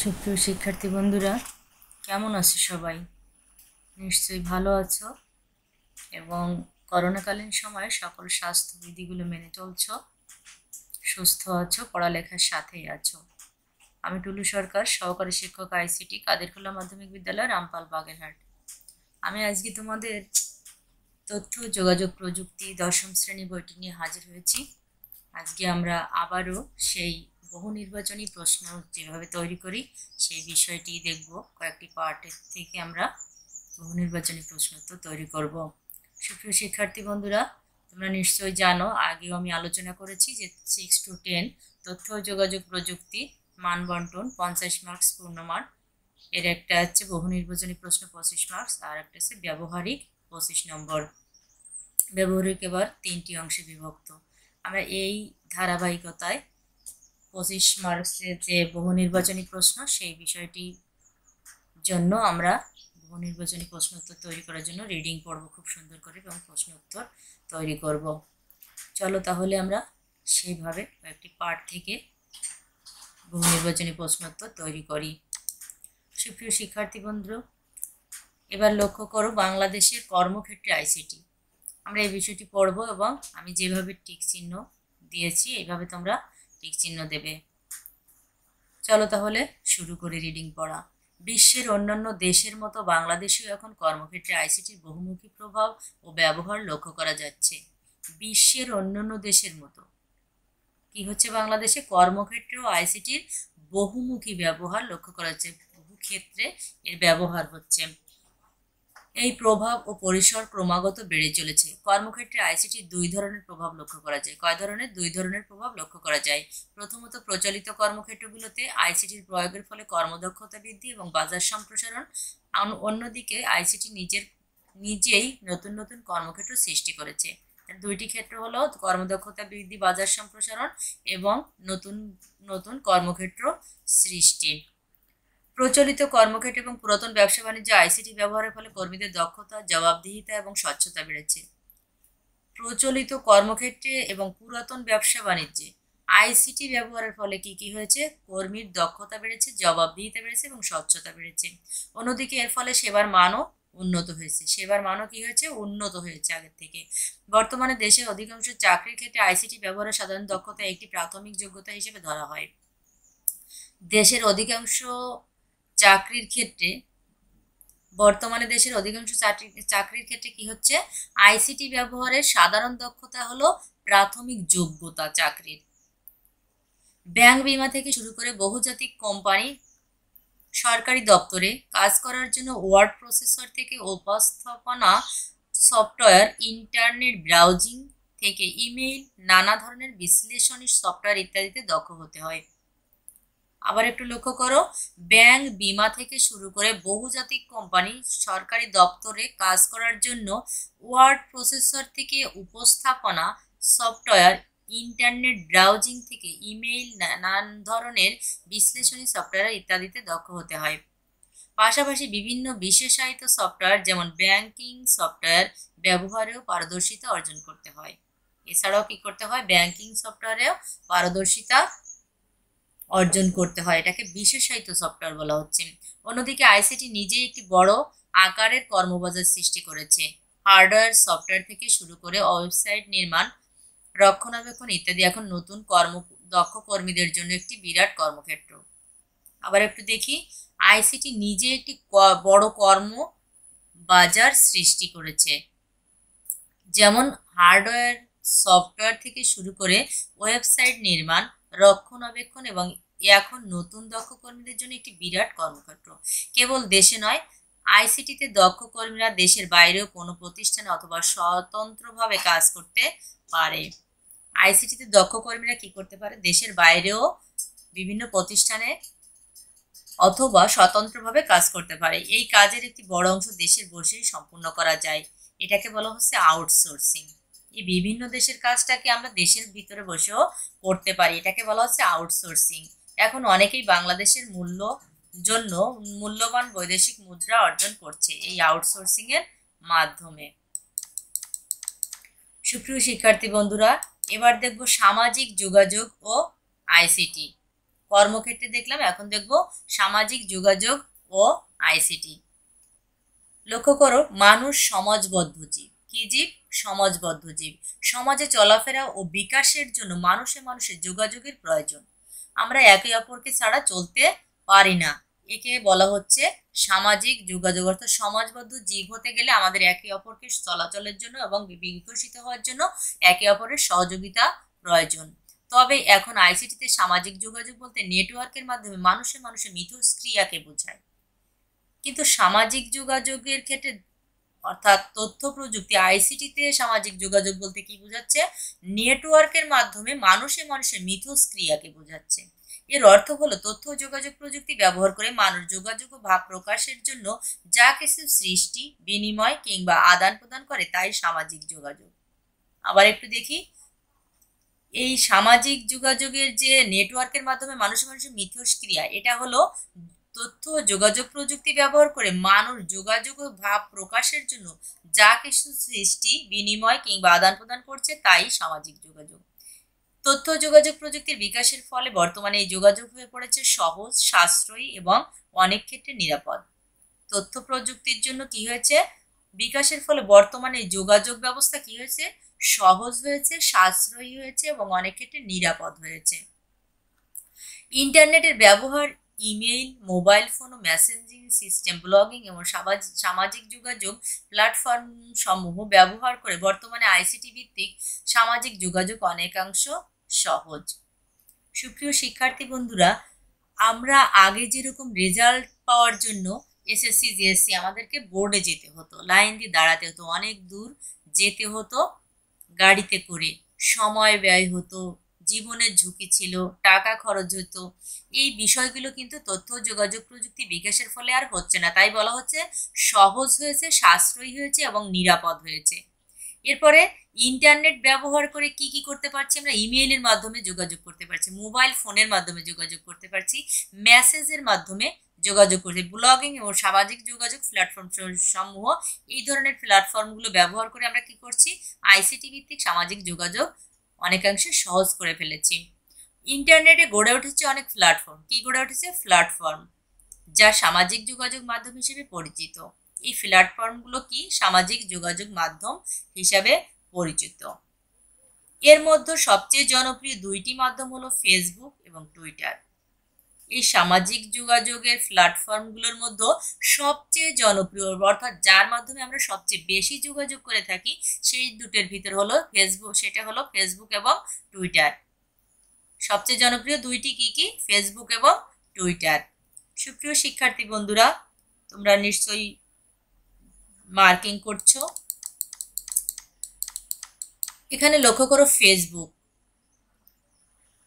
সুপ্রিয় শিক্ষার্থী বন্ধুরা, কেমন আছো সবাই? নিশ্চয়ই ভালো আছো এবং করোনাকালীন সময়ে সকল স্বাস্থ্যবিধিগুলো মেনে চলছো, সুস্থ আছো, পড়ালেখার সাথেই আছো। আমি টুলু সরকার, সহকারী শিক্ষক আইসিটি, কাদেরখোলা মাধ্যমিক বিদ্যালয়, রামপাল, বাগেরহাট। আমি আজকে তোমাদের তথ্য যোগাযোগ প্রযুক্তি দশম শ্রেণী বইটি নিয়ে হাজির হয়েছি। আজকে আমরা আবারও সেই বহু নির্বাচনী প্রশ্ন যেভাবে তৈরি করি সেই বিষয়টি দেখব। কয়েকটি পার্টের থেকে আমরা বহু নির্বাচনী প্রশ্ন তো তৈরি করব। সুপ্রিয় শিক্ষার্থী বন্ধুরা, তোমরা নিশ্চয়ই জানো, আগেও আমি আলোচনা করেছি যে 6 to 10 তথ্য যোগাযোগ প্রযুক্তি মান বন্টন 50 মার্কস পূর্ণমান, এর একটা হচ্ছে বহু নির্বাচনী প্রশ্ন 25 মার্কস, আর একটা হচ্ছে ব্যবহারিক 25 নম্বর। ব্যবহারিক এবার 3টি অংশে বিভক্ত। আমরা এই ধারাবাহিকতায় 25 মার্কসের যে বহু নির্বাচনী প্রশ্ন সেই বিষয়টি জন্য আমরা বহু নির্বাচনী প্রশ্ন উত্তর তৈরি করার জন্য রিডিং পড়ব খুব সুন্দর করে এবং প্রশ্ন উত্তর তৈরি করব। চলো তাহলে আমরা সেইভাবে কয়েকটি পার্ট থেকে বহু নির্বাচনী প্রশ্ন উত্তর তৈরি করি। সুপ্রিয় শিক্ষার্থী বন্ধু, এবার লক্ষ্য করো বাংলাদেশের কর্মক্ষেত্রে আইসিটি। আমরা এই বিষয়টি পড়ব এবং আমি যেভাবে টিক চিহ্ন দিয়েছি এইভাবে তোমরা টিক চিহ্ন দেবে। চলো তাহলে শুরু করি রিডিং পড়া। বিশ্বের অন্যান্য দেশের মতো বাংলাদেশেও এখন কর্মক্ষেত্রে আইসিটির বহুমুখী প্রভাব ও ব্যবহার লক্ষ্য করা যাচ্ছে। বিশ্বের অন্যান্য দেশের মতো কি হচ্ছে, বাংলাদেশে কর্মক্ষেত্রেও আইসিটির বহুমুখী ব্যবহার লক্ষ্য করা যাচ্ছে, বহু ক্ষেত্রে এর ব্যবহার হচ্ছে। এই প্রভাব ও পরিসর ক্রমাগত বেড়ে চলেছে। কর্মক্ষেত্রে আইসিটির দুই ধরনের প্রভাব লক্ষ্য করা যায়। কয় ধরনের? দুই ধরনের প্রভাব লক্ষ্য করা যায়। প্রথমত, প্রচলিত কর্মক্ষেত্রগুলোতে আইসিটির প্রয়োগের ফলে কর্মদক্ষতা বৃদ্ধি এবং বাজার সম্প্রসারণ। অন্যদিকে আইসিটি নিজেই নতুন নতুন কর্মক্ষেত্র সৃষ্টি করেছে। দুইটি ক্ষেত্র হলো কর্মদক্ষতা বৃদ্ধি, বাজার সম্প্রসারণ এবং নতুন নতুন কর্মক্ষেত্র সৃষ্টি। প্রচলিত কর্মক্ষেত্র এবং পুরাতন ব্যবসা বাণিজ্যে আইসিটি ব্যবহারের ফলে কর্মীদের দক্ষতা, জবাবদিহিতা এবং স্বচ্ছতা বেড়েছে। প্রচলিত কর্মক্ষেত্রে এবং পুরাতন ব্যবসা বাণিজ্যে আইসিটি ব্যবহারের ফলে কি কি হয়েছে? কর্মীর দক্ষতা বেড়েছে, জবাবদিহিতা বেড়েছে এবং স্বচ্ছতা বেড়েছে। অন্যদিকে এর ফলে সেবার মানও উন্নত হয়েছে। সেবার মানও কি হয়েছে? উন্নত হয়েছে আগের থেকে। বর্তমানে দেশের অধিকাংশ চাকরির ক্ষেত্রে আইসিটি ব্যবহারের সাধারণ দক্ষতা একটি প্রাথমিক যোগ্যতা হিসেবে ধরা হয়। দেশের অধিকাংশ চাকরির ক্ষেত্রে বর্তমানে দেশের অধিকাংশ চাকরির ক্ষেত্রে কি হচ্ছে? আইসিটি ব্যবহারের সাধারণ দক্ষতা হলো প্রাথমিক যোগ্যতা চাকরির। ব্যাংক, বিমা থেকে শুরু করে বহুজাতিক কোম্পানি, সরকারি দপ্তরে কাজ করার জন্য ওয়ার্ড প্রসেসর থেকে উপস্থাপনা সফটওয়্যার, ইন্টারনেট ব্রাউজিং থেকে ইমেইল, নানা ধরনের বিশ্লেষণী সফটওয়্যার ইত্যাদিতে দক্ষ হতে হয়। আবার একটু লক্ষ্য করো, ব্যাংক, বিমা থেকে শুরু করে বহুজাতিক কোম্পানি, সরকারি দপ্তরে কাজ করার জন্য ওয়ার্ড প্রসেসর থেকে উপস্থাপনা সফটওয়্যার, ইন্টারনেট ব্রাউজিং থেকে ইমেইল, নানান ধরনের বিশ্লেষণী সফটওয়্যার ইত্যাদিতে দক্ষ হতে হয়। পাশাপাশি বিভিন্ন বিশেষায়িত সফটওয়্যার যেমন ব্যাংকিং সফটওয়্যার ব্যবহারেও পারদর্শিতা অর্জন করতে হয়। এছাড়াও কি করতে হয়? ব্যাংকিং সফটওয়্যারেও পারদর্শিতা অর্জন করতে হয়, এটাকে বিশেষায়িত সফটওয়্যার বলা হচ্ছে। অন্যদিকে আইসিটি নিজেই একটি বড় আকারের কর্মবাজার সৃষ্টি করেছে। হার্ডওয়্যার, সফটওয়্যার থেকে শুরু করে ওয়েবসাইট নির্মাণ, রক্ষণাবেক্ষণ ইত্যাদি এখন নতুন দক্ষ কর্মীদের জন্য একটি বিরাট কর্মক্ষেত্র। আবার একটু দেখি, আইসিটি নিজে একটি বড় বাজার সৃষ্টি করেছে। যেমন হার্ডওয়্যার, সফটওয়্যার থেকে শুরু করে ওয়েবসাইট নির্মাণ, রক্ষণাবেক্ষণ এবং এখন নতুন দক্ষ কর্মীদের জন্য একটি বিরাট কর্মক্ষেত্র। কেবল দেশে নয়, আইসিটিতে দক্ষ কর্মীরা দেশের বাইরেও কোনো প্রতিষ্ঠানে অথবা স্বতন্ত্রভাবে কাজ করতে পারে। আইসিটিতে দক্ষ কর্মীরা কি করতে পারে? দেশের বাইরেও বিভিন্ন প্রতিষ্ঠানে অথবা স্বতন্ত্রভাবে কাজ করতে পারে। এই কাজের একটি বড় অংশ দেশের বসেই সম্পূর্ণ করা যায়। এটাকে বলা হচ্ছে আউটসোর্সিং। এই বিভিন্ন দেশের কাজটাকে আমরা দেশের ভিতরে বসেও করতে পারি, এটাকে বলা হচ্ছে আউটসোর্সিং। এখন অনেকেই বাংলাদেশের জন্য মূল্যবান বৈদেশিক মুদ্রা অর্জন করছে এই আউটসোর্সিং এর মাধ্যমে। সুপ্রিয় শিক্ষার্থী বন্ধুরা, এবার দেখব সামাজিক যোগাযোগ ও আইসিটি। কর্মক্ষেত্রে দেখলাম, এখন দেখব সামাজিক যোগাযোগ ও আইসিটি। লক্ষ্য করো, মানুষ সমাজবদ্ধ জীব। কি জীব? সমাজবদ্ধ জীব। সমাজে চলাফেরা ও বিকাশের জন্য মানুষের যোগাযোগের প্রয়োজন। আমরা একে অপরকে ছাড়া চলতে পারি না। একে বলা হচ্ছে সামাজিক যোগাযোগ। অর্থাৎ সমাজবদ্ধ জীব হতে গেলে আমাদের একে অপরকে চলাচলের জন্য এবং বিকশিত হওয়ার জন্য একে অপরের সহযোগিতা প্রয়োজন। তবে এখন আইসিটিতে সামাজিক যোগাযোগ বলতে নেটওয়ার্কের মাধ্যমে মানুষের মিথস্ক্রিয়াকে বোঝায়। কিন্তু সামাজিক যোগাযোগের ক্ষেত্রে অর্থাৎ তথ্য প্রযুক্তি আইসিটিতে সামাজিক যোগাযোগ বলতে কি বোঝাচ্ছে? নেটওয়ার্কের মাধ্যমে মানুষের মিথস্ক্রিয়াকে বোঝাচ্ছে। এর অর্থ হলো তথ্য যোগাযোগ প্রযুক্তি ব্যবহার করে মানুষ যোগাযোগ ও ভাব প্রকাশের জন্য যা কিছু সৃষ্টি, বিনিময় কিংবা আদান প্রদান করে তাই সামাজিক যোগাযোগ। আবার একটু দেখি, এই সামাজিক যোগাযোগের যে নেটওয়ার্কের মাধ্যমে মানুষের মিথস্ক্রিয়া, এটা হলো তথ্য যোগাযোগ প্রযুক্তি ব্যবহার করে মানুষ যোগাযোগ ও ভাব প্রকাশের জন্য যা কিছু সৃষ্টি, বিনিময় কিংবা আদান প্রদান করছে তাই সামাজিক যোগাযোগ। তথ্য যোগাযোগ প্রযুক্তির বিকাশের ফলে বর্তমানে এই যোগাযোগ হয়ে পড়েছে সহজ, সাশ্রয়ী এবং অনেক ক্ষেত্রে নিরাপদ। তথ্য প্রযুক্তির জন্য কি হয়েছে? বিকাশের ফলে বর্তমানে এই যোগাযোগ ব্যবস্থা কি হয়েছে? সহজ হয়েছে, সাশ্রয়ী হয়েছে এবং অনেক ক্ষেত্রে নিরাপদ হয়েছে। ইন্টারনেটের ব্যবহার ইমেইল, মোবাইল ফোন ও মেসেঞ্জিং সিস্টেম, ব্লগিং এবং সামাজিক যোগাযোগ প্ল্যাটফর্ম সমূহ ব্যবহার করে বর্তমানে আইসিটি ভিত্তিক সামাজিক যোগাযোগ অনেকাংশ সহজ। সুপ্রিয় শিক্ষার্থী বন্ধুরা, আমরা আগে যেরকম রেজাল্ট পাওয়ার জন্য এসএসসি, জিএসসি আমাদেরকে বোর্ডে যেতে হতো, লাইন দিয়ে দাঁড়াতে হতো, অনেক দূর যেতে হতো গাড়িতে করে, সময় ব্যয় হতো, জীবনের ঝুঁকি ছিল, টাকা খরচ হতো। এই বিষয়গুলো কিন্তু তথ্য যোগাযোগ প্রযুক্তি বিকাশের ফলে আর হচ্ছে না। তাই বলা হচ্ছে সহজ হয়েছে, সাশ্রয়ী হয়েছে এবং নিরাপদ হয়েছে। এরপরে ইন্টারনেট ব্যবহার করে কি কি করতে পারছি? আমরা ইমেইলের মাধ্যমে যোগাযোগ করতে পারছি, মোবাইল ফোনের মাধ্যমে যোগাযোগ করতে পারছি, মেসেজের মাধ্যমে যোগাযোগ করছি, ব্লগিং এবং সামাজিক যোগাযোগ প্ল্যাটফর্ম সমূহ, এই ধরনের প্ল্যাটফর্মগুলো ব্যবহার করে আমরা কি করছি? আইসিটি ভিত্তিক সামাজিক যোগাযোগ অনেকাংশে সহজ করে ফেলেছি। ইন্টারনেটে গড়ে উঠেছে অনেক প্ল্যাটফর্ম। কি গড়ে উঠেছে? প্ল্যাটফর্ম, যা সামাজিক যোগাযোগ মাধ্যম হিসেবে পরিচিত। এই প্ল্যাটফর্মগুলো কি? সামাজিক যোগাযোগ মাধ্যম হিসাবে পরিচিত। এর মধ্যে সবচেয়ে জনপ্রিয় দুইটি মাধ্যম হলো ফেসবুক এবং টুইটার। এই সামাজিক যোগাযোগের প্ল্যাটফর্মগুলোর মধ্যে সবচেয়ে জনপ্রিয় অর্থাৎ যার মাধ্যমে আমরা সবচেয়ে বেশি যোগাযোগ করে থাকি সেই দুটোর ভিতর হলো ফেসবুক, সেটা হলো ফেসবুক এবং টুইটার। সবচেয়ে জনপ্রিয় দুইটি কি কি? ফেসবুক এবং টুইটার। সুপ্রিয় শিক্ষার্থী বন্ধুরা, তোমরা নিশ্চয়ই মার্কিং করছো। এখানে লক্ষ্য করো,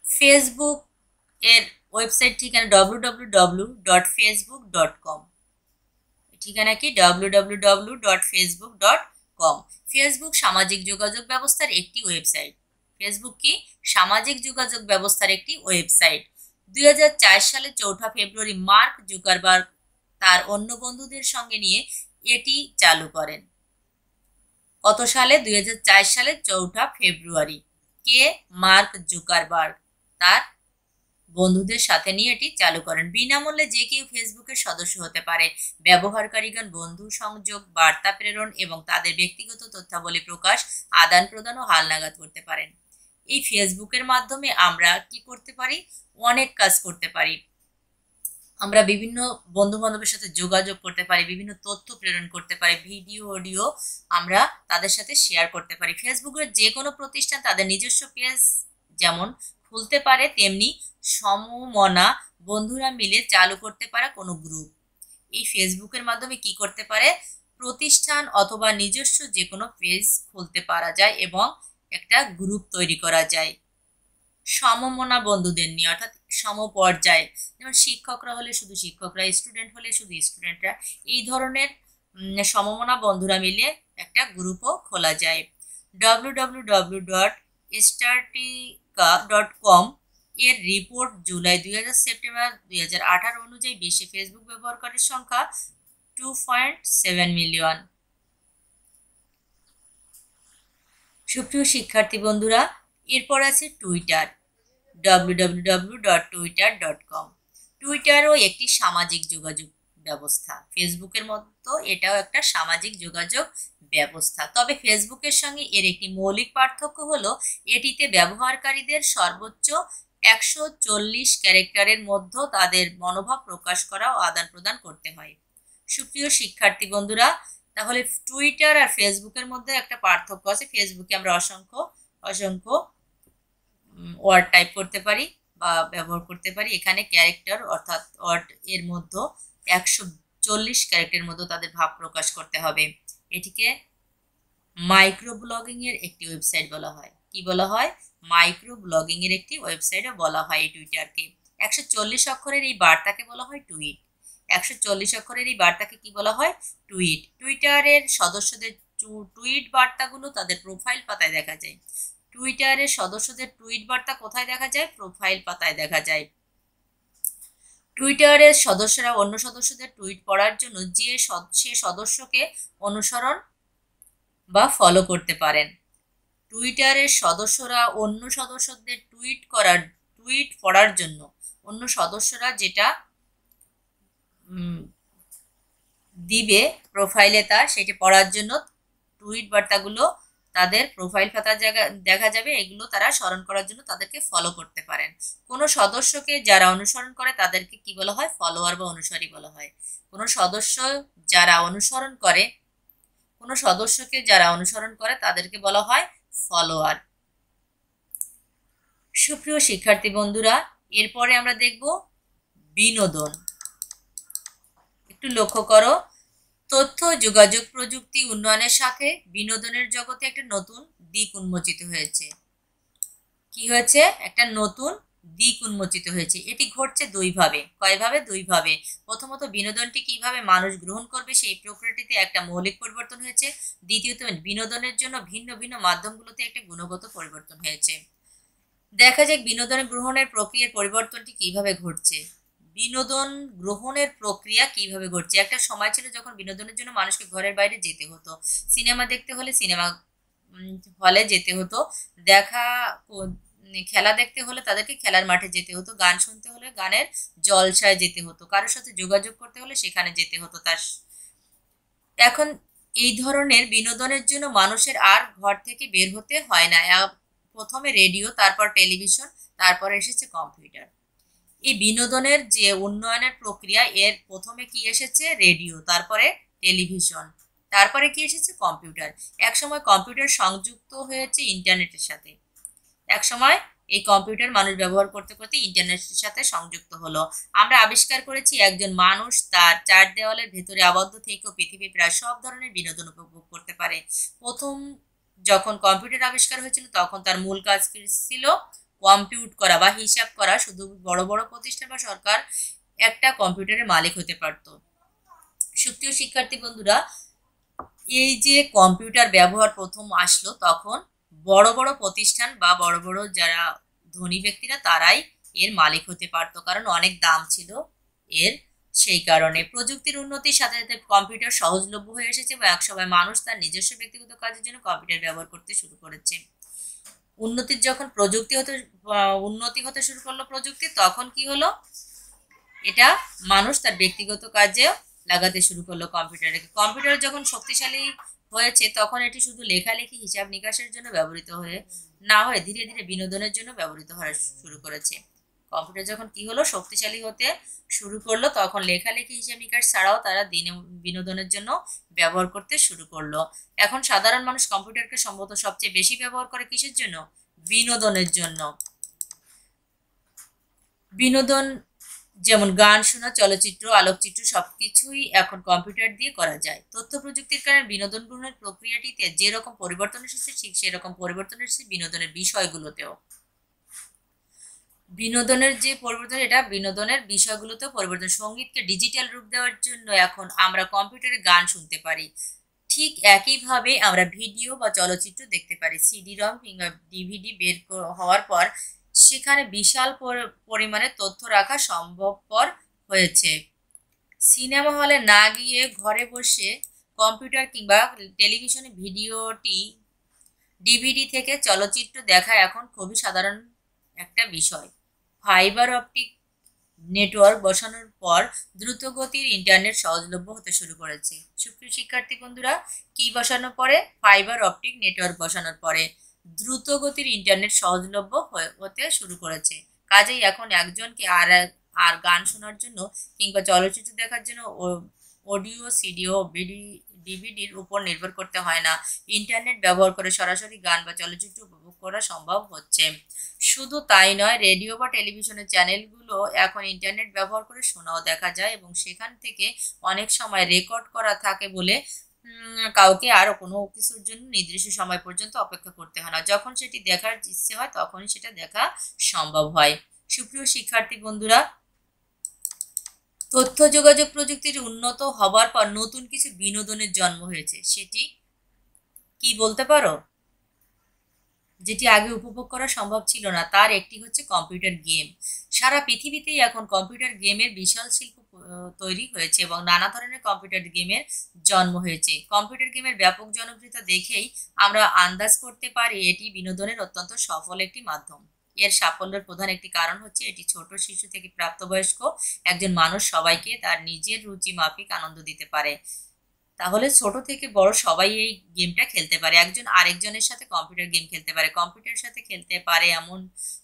ফেসবুক এর ওয়েবসাইট ঠিকানা www.facebook.com। ঠিকানা কি? www.facebook.com। ফেসবুক সামাজিক যোগাযোগ ব্যবস্থার একটি ওয়েবসাইট। ফেসবুক কি? সামাজিক যোগাযোগ ব্যবস্থার একটি ওয়েবসাইট। 2004 সালে 4 ফেব্রুয়ারি মার্ক জুকারবার্গ তার অন্য বন্ধুদের সঙ্গে নিয়ে এটি চালু করেন। কত সালে? 2004 সালে 4 ফেব্রুয়ারি। কে? মার্ক জুকারবার্গ তার বন্ধুদের সাথে নিয়ে এটি চালু করেন। বিনামূল্যে যে কেউ ফেসবুকের সদস্য হতে পারে। ব্যবহারকারীগণ বন্ধু সংযোগ, বার্তা প্রেরণ এবং তাদের ব্যক্তিগত তথ্যাবলী প্রকাশ, আদান প্রদান ও হালনাগাদ করতে পারেন। এই ফেসবুকের মাধ্যমে আমরা কি করতে পারি? অনেক কাজ করতে পারি। আমরা বিভিন্ন বন্ধু বান্ধবের সাথে যোগাযোগ করতে পারি, বিভিন্ন তথ্য প্রেরণ করতে পারি, ভিডিও, অডিও আমরা তাদের সাথে শেয়ার করতে পারি। ফেসবুকের যে কোনো প্রতিষ্ঠান তাদের নিজস্ব পেজ যেমন খুলতে পারে, তেমনি সমমনা বন্ধুরা মিলে চালু করতে পারে কোনো গ্রুপ। এই ফেসবুকের মাধ্যমে কি করতে পারে? প্রতিষ্ঠান অথবা নিজস্ব যে কোনো পেজ খুলতে পারা যায় এবং একটা গ্রুপ তৈরি করা যায় সমমনা বন্ধুদের নিয়ে, অর্থাৎ সমপর্যায়ে। যেমন শিক্ষকরা হলে শুধু শিক্ষকরা, স্টুডেন্ট হলে শুধু স্টুডেন্টরা, এই ধরনের সমমনা বন্ধুরা মিলে একটা গ্রুপও খোলা যায়। www.startica.com এর রিপোর্ট জুলাই 2000 সেপ্টেম্বর 2018 অনুযায়ী বিশ্বে ফেসবুক ব্যবহারকারীর সংখ্যা 2.7 মিলিয়ন। সুপ্রিয় শিক্ষার্থী বন্ধুরা, এরপর আছে টুইটার। www.twitter.com। টুইটারও একটি সামাজিক যোগাযোগ ব্যবস্থা, ফেসবুকের মতো এটাও একটা সামাজিক যোগাযোগ ব্যবস্থা। তবে ফেসবুকের সঙ্গে এর একটি মৌলিক পার্থক্য হলো এটিতে ব্যবহারকারীদের সর্বোচ্চ 140 ক্যারেক্টারের মধ্যে তাদের মনোভাব প্রকাশ করা ও আদান প্রদান করতে হয়। সুপ্রিয় শিক্ষার্থী বন্ধুরা, তাহলে টুইটার আর ফেসবুকের মধ্যে একটা পার্থক্য আছে। ফেসবুকে আমরা অসংখ্য ওয়ার্ড টাইপ করতে পারি বা ব্যবহার করতে পারি। এখানে ক্যারেক্টার অর্থাৎ ওয়ার্ড এর মধ্যে 140 ক্যারেক্টারের মধ্যে তাদের ভাব প্রকাশ করতে হবে। এটিকে মাইক্রো ব্লগিং এর একটি ওয়েবসাইট বলা হয়। কি বলা হয়? মাইক্রো ব্লগিং এর একটি ওয়েবসাইটও বলা হয় এই টুইটারকে। 140 অক্ষরের এই বার্তাকে বলা হয় টুইট। 140 অক্ষরের এই বার্তাকে কি বলা হয়? টুইট। টুইটারের সদস্যদের টুইট বার্তাগুলো তাদের প্রোফাইল পাতায় দেখা যায়। টুইটারের সদস্যদের টুইট বার্তা কোথায় দেখা যায়? প্রোফাইল পাতায় দেখা যায়। টুইটারের সদস্যরা অন্য সদস্যদের টুইট পড়ার জন্য সে সদস্যকে অনুসরণ বা ফলো করতে পারেন। টুইটারের সদস্যরা অন্য সদস্যদের টুইট পড়ার জন্য অন্য সদস্যরা যেটা দিবে প্রোফাইলে সেটা পড়ার জন্য টুইট বার্তাগুলো তাদের প্রোফাইল পাতা দেখা যাবে। এগুলো তারা স্মরণ করার জন্য তাদেরকে ফলো করতে পারেন। কোনো সদস্যকে যারা অনুসরণ করে তাদেরকে কি বলা হয়? ফলোয়ার বা অনুসারী বলা হয়। কোনো সদস্যকে যারা অনুসরণ করে তাদেরকে বলা হয় ফলোয়ার। সুপ্রিয় শিক্ষার্থী বন্ধুরা, এরপরে আমরা দেখব বিনোদন। একটু লক্ষ্য করো, তথ্য যোগাযোগ প্রযুক্তি উন্নয়নের সাথে বিনোদনের জগতে একটা নতুন দিক উন্মোচিত হয়েছে। কি হয়েছে? একটা নতুন দিক উন্মোচিত হয়েছে। এটি ঘটছে দুইভাবে। কয়ভাবে? দুইভাবে। প্রথমত, বিনোদনটি কিভাবে মানুষ গ্রহণ করবে সেই প্রক্রিয়াটিতে একটা মৌলিক পরিবর্তন হয়েছে। দ্বিতীয়ত, বিনোদনের জন্য ভিন্ন ভিন্ন মাধ্যমগুলোতে একটা গুণগত পরিবর্তন হয়েছে। দেখা যাক বিনোদন গ্রহণের প্রক্রিয়ার পরিবর্তনটি কিভাবে ঘটছে। বিনোদন গ্রহণের প্রক্রিয়া কিভাবে ঘটছে? একটা সময় ছিল যখন বিনোদনের জন্য মানুষকে ঘরের বাইরে যেতে হতো। সিনেমা দেখতে হলে সিনেমা হলে যেতে হতো। খেলা দেখতে হলে তাদেরকে খেলার মাঠে যেতে হতো। গান শুনতে হলে গানের জলসায় যেতে হতো। কারোর সাথে যোগাযোগ করতে হলে সেখানে যেতে হতো। এখন এই ধরনের বিনোদনের জন্য মানুষের আর ঘর থেকে বের হতে হয় না। প্রথমে রেডিও, তারপর টেলিভিশন, তারপর এসেছে কম্পিউটার। এই বিনোদনের যে উন্নয়নের প্রক্রিয়া, এর প্রথমে কি এসেছে? রেডিও, তারপরে টেলিভিশন, তারপরে কি এসেছে? কম্পিউটার। একসময় কম্পিউটার সংযুক্ত হয়েছে ইন্টারনেটের সাথে। একসময় এই কম্পিউটার মানুষ ব্যবহার করতে করতে ইন্টারনেটের সাথে সংযুক্ত হলো। আমরা আবিষ্কার করেছি একজন মানুষ তার 4 দেওয়ালের ভেতরে আবদ্ধ থেকেও পৃথিবীর প্রায় সব ধরনের বিনোদন উপভোগ করতে পারে। প্রথম যখন কম্পিউটার আবিষ্কার হয়েছিল তখন তার মূল কাজ ছিল কম্পিউট করা বা হিসাব করা। শুধু বড় বড় প্রতিষ্ঠান বা সরকার একটা কম্পিউটারের মালিক হতে পারত। সুপ্রিয় শিক্ষার্থী বন্ধুরা, এই যে কম্পিউটার ব্যবহার প্রথম আসলো তখন বড় বড় প্রতিষ্ঠান বা বড় বড় যারা ধনী ব্যক্তিরা তারাই এর মালিক হতে পারতো, কারণ অনেক দাম ছিল এর। সেই কারণে প্রযুক্তির উন্নতির সাথে সাথে কম্পিউটার সহজলভ্য হয়ে এসেছে এবং একসময় মানুষ তার নিজস্ব ব্যক্তিগত কাজের জন্য কম্পিউটার ব্যবহার করতে শুরু করেছে। যখন উন্নতি হতে শুরু করলো প্রযুক্তি, তখন কি হলো? এটা মানুষ তার ব্যক্তিগত কাজে লাগাতে শুরু করলো কম্পিউটারকে। কম্পিউটার যখন শক্তিশালী হয়েছে তখন এটি শুধু লেখালেখি, হিসাব নিকাশের জন্য ব্যবহৃত না হয়ে ধীরে ধীরে বিনোদনের জন্য ব্যবহৃত হওয়া শুরু করেছে। কম্পিউটার যখন কি হলো? শক্তিশালী হতে শুরু করলো, তখন লেখালেখি, হিসাব নিকাশ ছাড়াও তারা বিনোদনের জন্য ব্যবহার করতে শুরু করলো। এখন সাধারণ মানুষ কম্পিউটারকে সম্ভবত সবচেয়ে বেশি ব্যবহার করে কিসের জন্য? বিনোদনের জন্য। বিনোদন যেমন গান শোনা, চলচ্চিত্র, আলোকচিত্র সবকিছুই এখন কম্পিউটার দিয়ে করা যায়। তথ্য প্রযুক্তির কারণে বিনোদন গ্রহণের প্রক্রিয়াটিতে যেরকম পরিবর্তন এসেছে ঠিক সেরকম পরিবর্তন এসেছে বিনোদনের বিষয়গুলোতেও। বিনোদনের যে পরিবর্তন, এটা বিনোদনের বিষয়গুলোতেও পরিবর্তন। সঙ্গীতকে ডিজিটাল রূপ দেওয়ার জন্য এখন আমরা কম্পিউটারে গান শুনতে পারি। ঠিক একইভাবে আমরা ভিডিও বা চলচ্চিত্র দেখতে পারি। সিডি-রম কিংবা ডিভিডি বের হওয়ার পর সেখানে বিশাল পরিমাণে তথ্য রাখা সম্ভবপর হয়েছে। সিনেমা হলে না গিয়ে ঘরে বসে কম্পিউটার কিংবা টেলিভিশনে ডিভিডি থেকে চলচ্চিত্র দেখা এখন খুবই সাধারণ একটা বিষয়। ফাইবার অপটিক নেটওয়ার্ক বসানোর পর দ্রুতগতির ইন্টারনেট সহজলভ্য হতে শুরু করেছে। সুপ্রিয় শিক্ষার্থী বন্ধুরা, কি বসানোর পরে? ফাইবার অপটিক নেটওয়ার্ক বসানোর পরে দ্রুতগতির ইন্টারনেট সহজলভ্য হতে শুরু করেছে। কাজেই এখন একজনকে আর গান শোনার জন্য কিংবা চলচ্চিত্র দেখার জন্য অডিও, সিডিও, ডিভিডির উপর নির্ভর করতে হয় না। ইন্টারনেট ব্যবহার করে সরাসরি গান বা চলচ্চিত্র উপভোগ করা সম্ভব হচ্ছে। শুধু তাই নয়, রেডিও বা টেলিভিশনের চ্যানেলগুলো এখন ইন্টারনেট ব্যবহার করে শোনাও দেখা যায় এবং সেখান থেকে অনেক সময় রেকর্ড করা থাকে বলে কাউকে আরো কোনো কিছুর জন্য নির্দিষ্ট সময় পর্যন্ত অপেক্ষা করতে হয় না। যখন সেটি দেখার ইচ্ছে হয় তখনই সেটা দেখা সম্ভব হয়। সুপ্রিয় শিক্ষার্থী বন্ধুরা, তথ্য যোগাযোগ প্রযুক্তির উন্নত হবার পর নতুন কিছু বিনোদনের জন্ম হয়েছে। সেটি কি বলতে পারো? যেটি আগে উপভোগ করা সম্ভব ছিল না, তার একটি হচ্ছে কম্পিউটার গেম। সারা পৃথিবীতেই এখন কম্পিউটার গেমের বিশাল শিল্প তৈরি হয়েছে এবং নানা ধরনের কম্পিউটার গেমের জন্ম হয়েছে। কম্পিউটার গেমের ব্যাপক জনপ্রিয়তা দেখেই আমরা আন্দাজ করতে পারি এটি বিনোদনের অত্যন্ত সফল একটি মাধ্যম। এর সাফল্যের প্রধান একটি কারণ হচ্ছে এটি ছোট শিশু থেকে প্রাপ্তবয়স্ক একজন মানুষ সবাইকে তার নিজের রুচি মাফিক আনন্দ দিতে পারে। তাহলে ছোট থেকে বড় সবাই এই গেমটা খেলতে পারে। একজন আরেকজনের সাথে কম্পিউটার গেম খেলতে পারে, কম্পিউটারের সাথে খেলতে পারে, এমন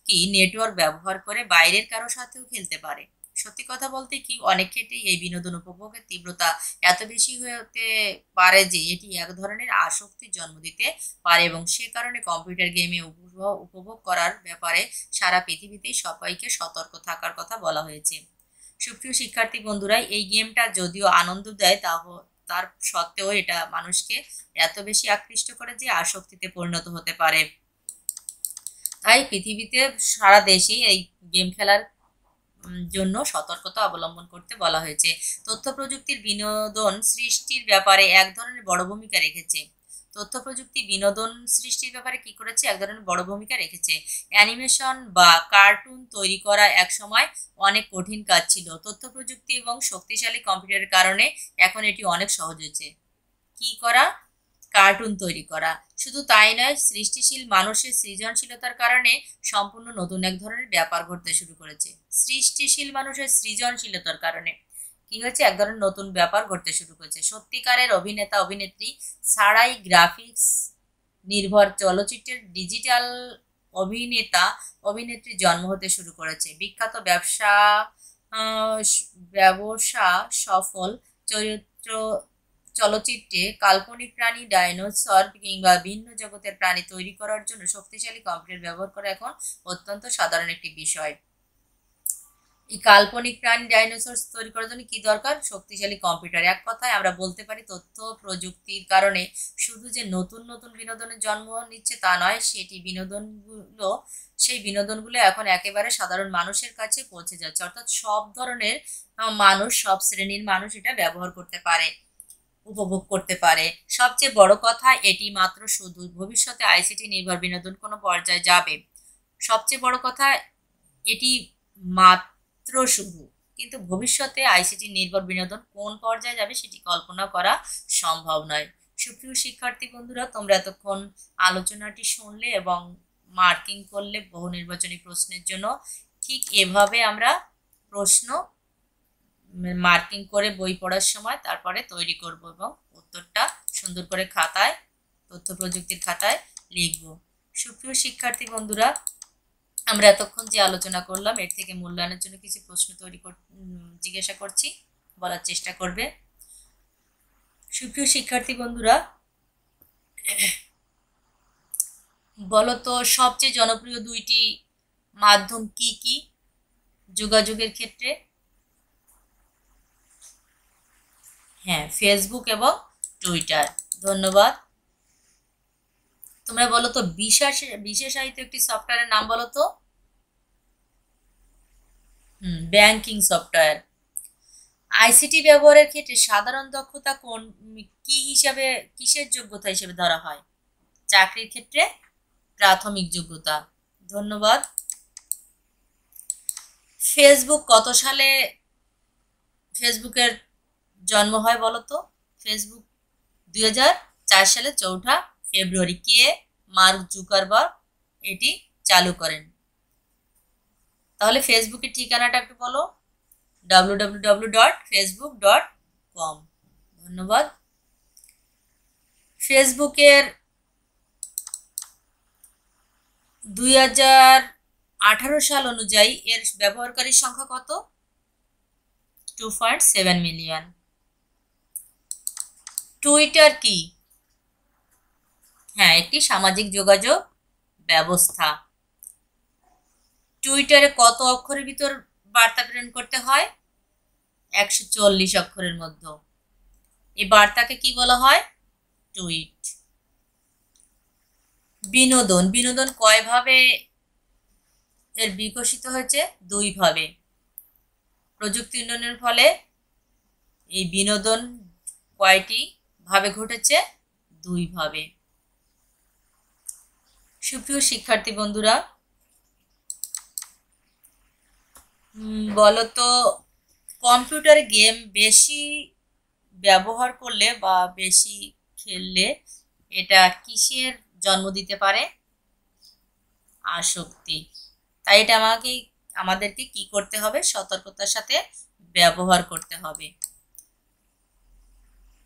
কি নেটওয়ার্ক ব্যবহার করে বাইরের কারো সাথেও খেলতে পারে। সত্যি কথা বলতে কি, অনেক ক্ষেত্রেই এই বিনোদন উপভোগের তীব্রতা এত বেশি হতে পারে যে এটি এক ধরনের আসক্তির জন্ম দিতে পারে এবং সে কারণে কম্পিউটার গেমে উপভোগ করার ব্যাপারে সারা পৃথিবীতেই সবাইকে সতর্ক থাকার কথা বলা হয়েছে। সুপ্রিয় শিক্ষার্থী বন্ধুরা, এই গেমটা যদিও আনন্দ দেয় তার সত্ত্বেও এটা মানুষকে এত বেশি আকৃষ্ট করে যে আসক্তিতে পরিণত হতে পারে। তাই পৃথিবীতে সারা দেশেই এই গেম খেলার জন্য সতর্কতা অবলম্বন করতে বলা হয়েছে। তথ্য প্রযুক্তির বিনোদন সৃষ্টির ব্যাপারে এক ধরনের বড় ভূমিকা রেখেছে। তথ্য প্রযুক্তি বিনোদন সৃষ্টির ব্যাপারে কি করেছে? এক ধরনের বড় ভূমিকা রেখেছে। অ্যানিমেশন বা কার্টুন তৈরি করা একসময় অনেক কঠিন কাজ ছিল। তথ্য প্রযুক্তি এবং শক্তিশালী কম্পিউটারের কারণে এখন এটি অনেক সহজ হয়েছে। কি করা? কার্টুন তৈরি করা। শুধু তাই নয়, সৃষ্টিশীল মানুষের সৃজনশীলতার কারণে সম্পূর্ণ নতুন এক ধরনের ব্যাপার ঘটতে শুরু করেছে। সৃষ্টিশীল মানুষের সৃজনশীলতার কারণে কি হয়েছে? এক ধরনের নতুন ব্যাপার ঘটতে শুরু করেছে। সত্যিকারের অভিনেতা অভিনেত্রী ছাড়াই গ্রাফিক্স নির্ভর চলচ্চিত্রের ডিজিটাল অভিনেতা অভিনেত্রী জন্ম হতে শুরু করেছে। বিখ্যাত ব্যবসা সফল চরিত্র চলচ্চিত্রে কাল্পনিক প্রাণী, ডাইনোসর কিংবা ভিন্ন জগতের প্রাণী তৈরি করার জন্য শক্তিশালী কম্পিউটার ব্যবহার করা এখন অত্যন্ত সাধারণ একটি বিষয়। এই কাল্পনিক প্রাণী, ডাইনোসর তৈরি করার জন্য কি দরকার? শক্তিশালী কম্পিউটার। এক কথায় আমরা বলতে পারি তথ্য প্রযুক্তির কারণে শুধু যে নতুন নতুন বিনোদনের জন্ম নিচ্ছে তা নয়, সেই বিনোদনগুলো এখন একেবারে সাধারণ মানুষের কাছে পৌঁছে যাচ্ছে। অর্থাৎ সব ধরনের মানুষ, সব শ্রেণীর মানুষ এটা ব্যবহার করতে পারে, উপভোগ করতে পারে। সবচেয়ে বড় কথা, এটি মাত্র শুধু। ভবিষ্যতে আইসিটি নির্ভর বিনোদন কোনো পর্যায়ে যাবে। সবচেয়ে বড় কথা, এটি মাত্র শুরু, কিন্তু ভবিষ্যতে আইসিটি নির্ভর বিনোদন কোন পর্যায়ে যাবে সেটি কল্পনা করা সম্ভব নয়। সুপ্রিয় শিক্ষার্থী বন্ধুরা, তোমরা এতক্ষণ আলোচনাটি শুনলে এবং মার্কিং করলে বহু নির্বাচনী প্রশ্নের জন্য। ঠিক এভাবে আমরা প্রশ্ন মার্কিং করে বই পড়ার সময় তারপরে তৈরি করব এবং উত্তরটা সুন্দর করে খাতায়, তথ্য প্রযুক্তির খাতায় লিখব। সুপ্রিয় শিক্ষার্থী বন্ধুরা, আমরা এতক্ষণ যে আলোচনা করলাম এর থেকে মূল্যায়নের জন্য কিছু প্রশ্ন জিজ্ঞাসা করছি, বলার চেষ্টা করবে। সুপ্রিয় শিক্ষার্থী বন্ধুরা, বলো তো সবচেয়ে জনপ্রিয় দুইটি মাধ্যম কি কি যোগাযোগের ক্ষেত্রে? হ্যাঁ, ফেসবুক এবং টুইটার। ধন্যবাদ। তোমরা বলো তো বিশেষায়িত একটি সফটওয়্যারের নাম বলো তো। Banking software. আইসিটি ব্যবহারের ক্ষেত্রে সাধারণ দক্ষতা কিসের যোগ্যতা হিসেবে ধরা হয়? চাকরির ক্ষেত্রে প্রাথমিক যোগ্যতা। ধন্যবাদ। ফেসবুকের জন্ম হয় বলো তো? ফেসবুক 2004 সালে 4 ফেব্রুয়ারি। কে? মার্ক জুকারবার্গ এটি চালু করেন। তাহলে ফেসবুকের ঠিকানাটা একটু বলো, www.facebook.com। ধন্যবাদ। ফেসবুকের 2018 সাল অনুযায়ী এর ব্যবহারকারীর সংখ্যা কত? 2.7 মিলিয়ন। টুইটার কি? হ্যাঁ, একটি সামাজিক যোগাযোগ ব্যবস্থা। টুইটারে কত অক্ষরের ভিতর বার্তা প্রেরণ করতে হয়? 140 অক্ষরের মধ্যে। এই বার্তাকে কি বলা হয়? টুইট। বিনোদন, বিনোদন কয়ভাবে এর বিকশিত হয়েছে? 2 ভাবে। প্রযুক্তি উন্নয়নের ফলে এই বিনোদন কয়টি ভাবে ঘটেছে? 2 ভাবে। সুপ্রিয় শিক্ষার্থী বন্ধুরা, বলতো কম্পিউটার গেম বেশি ব্যবহার করলে বা বেশি খেললে এটা কিসের জন্ম দিতে পারে? আসক্তি। তাই এটা আমাদেরকে কি করতে হবে? সতর্কতার সাথে ব্যবহার করতে হবে।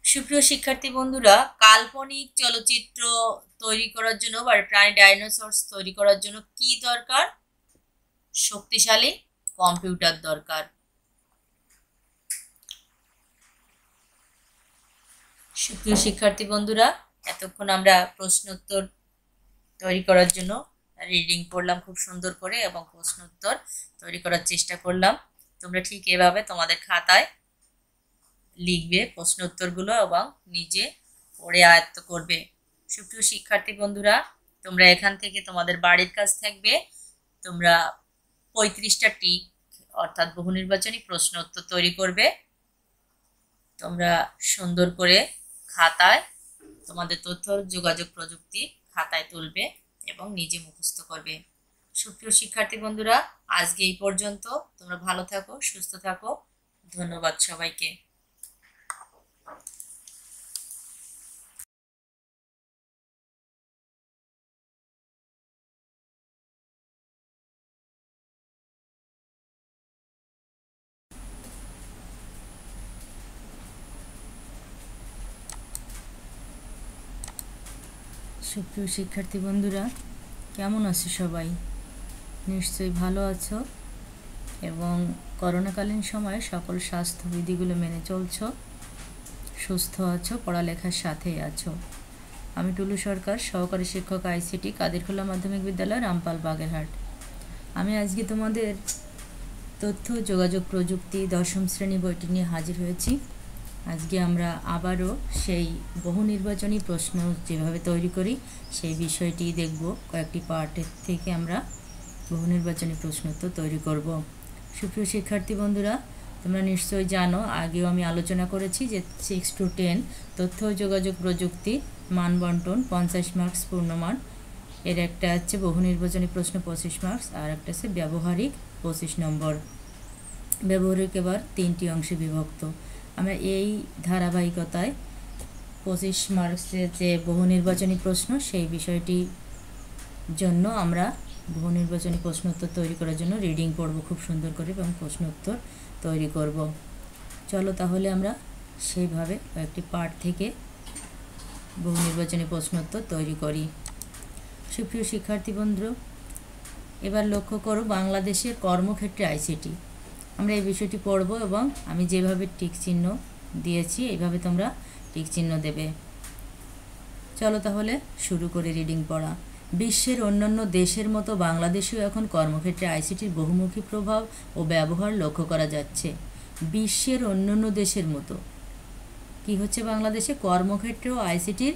সুপ্রিয় শিক্ষার্থী বন্ধুরা, কাল্পনিক চলচ্চিত্র তৈরি করার জন্য বা প্রাণী ডাইনোসরস তৈরি করার জন্য কি দরকার? শক্তিশালী কম্পিউটার দরকার। সুপ্রিয় শিক্ষার্থী বন্ধুরা, এতক্ষণ আমরা প্রশ্ন উত্তর তৈরি করার জন্য রিডিং পড়লাম খুব সুন্দর করে এবং প্রশ্ন উত্তর তৈরি করার চেষ্টা করলাম। তোমরা ঠিক এভাবে তোমাদের খাতায় লিখবে প্রশ্ন উত্তরগুলো এবং নিজে পড়ে আয়ত্ত করবে। সুপ্রিয় শিক্ষার্থী বন্ধুরা, তোমরা এখান থেকে তোমাদের বাড়ির কাজ থাকবে, তোমরা 35টা টিক অর্থাৎ বহু নির্বাচনী প্রশ্ন উত্তর তৈরি করবে। তোমরা সুন্দর করে খাতায় তোমাদের তথ্য যোগাযোগ প্রযুক্তি খাতায় তুলবে এবং নিজে মুখস্থ করবে। সুপ্রিয় শিক্ষার্থী বন্ধুরা, আজকে এই পর্যন্ত। তোমরা ভালো থাকো, সুস্থ থাকো। ধন্যবাদ সবাইকে। সুপ্রিয় শিক্ষার্থী বন্ধুরা, কেমন আছো সবাই? নিশ্চয়ই ভালো আছো এবং করোনাকালীন সময়ে সকল স্বাস্থ্যবিধিগুলো মেনে চলছো, সুস্থ আছো, পড়ালেখার সাথেই আছো। আমি টুলু সরকার, সহকারী শিক্ষক আইসিটি, কাদিরখোলা মাধ্যমিক বিদ্যালয়, রামপাল, বাগেরহাট। আমি আজকে তোমাদের তথ্য যোগাযোগ প্রযুক্তি 10ম শ্রেণী বইটি নিয়ে হাজির হয়েছি। আজকে আমরা আবারও সেই বহু নির্বাচনী প্রশ্ন যেভাবে তৈরি করি সেই বিষয়টি দেখব। কয়েকটি পার্টের থেকে আমরা বহু নির্বাচনী প্রশ্ন তো তৈরি করব। সুপ্রিয় শিক্ষার্থী বন্ধুরা, তোমরা নিশ্চয়ই জানো, আগেও আমি আলোচনা করেছি যে 6 to 10 তথ্য যোগাযোগ প্রযুক্তি মান বন্টন 50 মার্কস পূর্ণমান। এর একটা হচ্ছে বহু নির্বাচনী প্রশ্ন 25 মার্কস, আর একটা হচ্ছে ব্যবহারিক 25 নম্বর। ব্যবহারিক এবার 3টি অংশে বিভক্ত। আমরা এই ধারাবাহিকতায় 25 মার্কসের যে বহু নির্বাচনী প্রশ্ন সেই বিষয়টি জন্য আমরা বহু নির্বাচনী প্রশ্ন উত্তর তৈরি করার জন্য রিডিং পড়ব খুব সুন্দর করে এবং প্রশ্ন উত্তর তৈরি করব। চলো তাহলে আমরা সেইভাবে কয়েকটি পার্ট থেকে বহু নির্বাচনী প্রশ্ন উত্তর তৈরি করি। সুপ্রিয় শিক্ষার্থী বন্ধু, এবার লক্ষ্য করো বাংলাদেশের কর্মক্ষেত্রে আইসিটি। আমরা এই বিষয়টি পড়ব এবং আমি যেভাবে টিক চিহ্ন দিয়েছি এইভাবে তোমরা টিক চিহ্ন দেবে। চলো তাহলে শুরু করে রিডিং পড়া। বিশ্বের অন্যান্য দেশের মতো বাংলাদেশেও এখন কর্মক্ষেত্রে আইসিটির বহুমুখী প্রভাব ও ব্যবহার লক্ষ্য করা যাচ্ছে। বিশ্বের অন্যান্য দেশের মতো কি হচ্ছে? বাংলাদেশে কর্মক্ষেত্রেও আইসিটির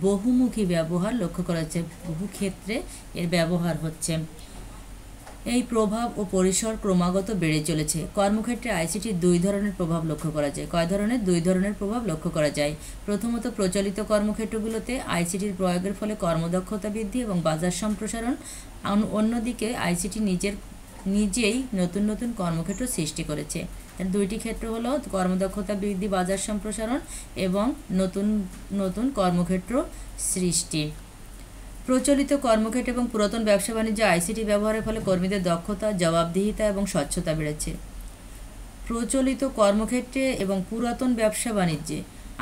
বহুমুখী ব্যবহার লক্ষ্য করা যাচ্ছে, বহু ক্ষেত্রে এর ব্যবহার হচ্ছে। এই প্রভাব ও পরিসর ক্রমাগত বেড়ে চলেছে। কর্মক্ষেত্রে আইসিটির 2 ধরনের প্রভাব লক্ষ্য করা যায়। কয় ধরনের? 2 ধরনের প্রভাব লক্ষ্য করা যায়। প্রথমত, প্রচলিত কর্মক্ষেত্রগুলোতে আইসিটির প্রয়োগের ফলে কর্মদক্ষতা বৃদ্ধি এবং বাজার সম্প্রসারণ। অন্যদিকে আইসিটি নিজেই নতুন নতুন কর্মক্ষেত্র সৃষ্টি করেছে। এর 2টি ক্ষেত্র হলো কর্মদক্ষতা বৃদ্ধি, বাজার সম্প্রসারণ এবং নতুন নতুন কর্মক্ষেত্র সৃষ্টি। প্রচলিত কর্মক্ষেত্র এবং পুরাতন ব্যবসা বাণিজ্যে আইসিটি ব্যবহারের ফলে কর্মীদের দক্ষতা, জবাবদিহিতা এবং স্বচ্ছতা বেড়েছে। প্রচলিত কর্মক্ষেত্রে এবং পুরাতন ব্যবসা বাণিজ্যে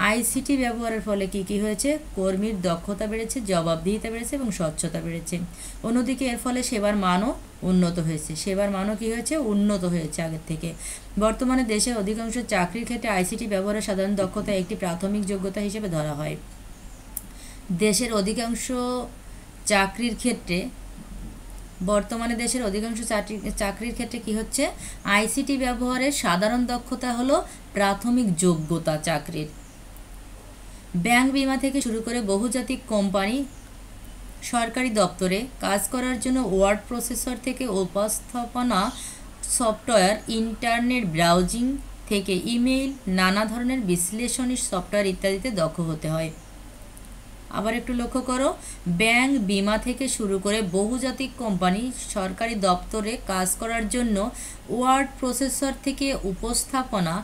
আইসিটি ব্যবহারের ফলে কি হয়েছে? কর্মীর দক্ষতা বেড়েছে, জবাবদিহিতা বেড়েছে এবং স্বচ্ছতা বেড়েছে। অন্যদিকে এর ফলে সেবার মানও উন্নত হয়েছে। সেবার মানও কি হয়েছে? উন্নত হয়েছে আগের থেকে। বর্তমানে দেশের অধিকাংশ চাকরির ক্ষেত্রে আইসিটি ব্যবহারের সাধারণ দক্ষতা একটি প্রাথমিক যোগ্যতা হিসেবে ধরা হয়। দেশের অধিকাংশ চাকরির ক্ষেত্রে বর্তমানে দেশের অধিকাংশ চাকরির ক্ষেত্রে কি হচ্ছে? আইসিটি ব্যবহারের সাধারণ দক্ষতা হলো প্রাথমিক যোগ্যতা চাকরির। ব্যাংক, বিমা থেকে শুরু করে বহুজাতিক কোম্পানি, সরকারি দপ্তরে কাজ করার জন্য ওয়ার্ড প্রসেসর থেকে উপস্থাপনা সফটওয়্যার, ইন্টারনেট ব্রাউজিং থেকে ইমেইল, নানা ধরনের বিশ্লেষণী সফটওয়্যার ইত্যাদিতে দক্ষ হতে হয়। আবার একটু লক্ষ্য করো, ব্যাংক, বিমা থেকে শুরু করে বহুজাতিক কোম্পানি, সরকারি দপ্তরে কাজ করার জন্য ওয়ার্ড প্রসেসর থেকে উপস্থাপনা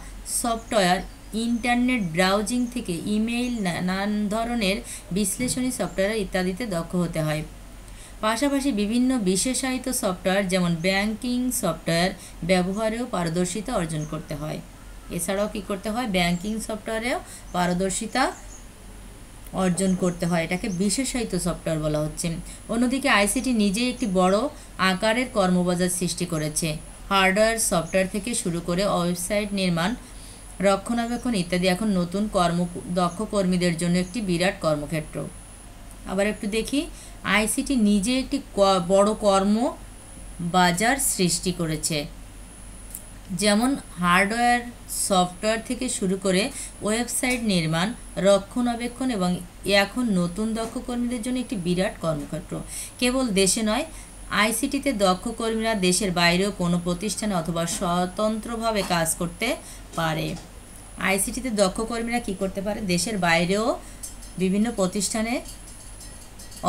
সফটওয়্যার, ইন্টারনেট ব্রাউজিং থেকে ইমেইল, নানান ধরনের বিশ্লেষণী সফটওয়্যার ইত্যাদিতে দক্ষ হতে হয়। পাশাপাশি বিভিন্ন বিশেষায়িত সফটওয়্যার যেমন ব্যাংকিং সফটওয়্যার ব্যবহারেও পারদর্শিতা অর্জন করতে হয়। এছাড়াও কি করতে হয়? ব্যাংকিং সফটওয়্যারেও পারদর্শিতা অর্জন করতে হয়। এটাকে বিশেষায়িত সফটওয়্যার বলা হচ্ছে। অন্যদিকে আইসিটি নিজেই একটি বড় আকারের কর্মবাজার সৃষ্টি করেছে। হার্ডওয়্যার, সফটওয়্যার থেকে শুরু করে ওয়েবসাইট নির্মাণ, রক্ষণাবেক্ষণ ইত্যাদি এখন নতুন দক্ষ কর্মীদের জন্য একটি বিরাট কর্মক্ষেত্র। আবার একটু দেখি, আইসিটি নিজে একটি বড় কর্মবাজার সৃষ্টি করেছে। যেমন হার্ডওয়্যার, সফটওয়্যার থেকে শুরু করে ওয়েবসাইট নির্মাণ, রক্ষণাবেক্ষণ এবং এখন নতুন দক্ষ কর্মীদের জন্য একটি বিরাট কর্মক্ষেত্র। কেবল দেশে নয়, আইসিটিতে দক্ষ কর্মীরা দেশের বাইরেও কোনো প্রতিষ্ঠানে অথবা স্বতন্ত্রভাবে কাজ করতে পারে। আইসিটিতে দক্ষ কর্মীরা কি করতে পারে? দেশের বাইরেও বিভিন্ন প্রতিষ্ঠানে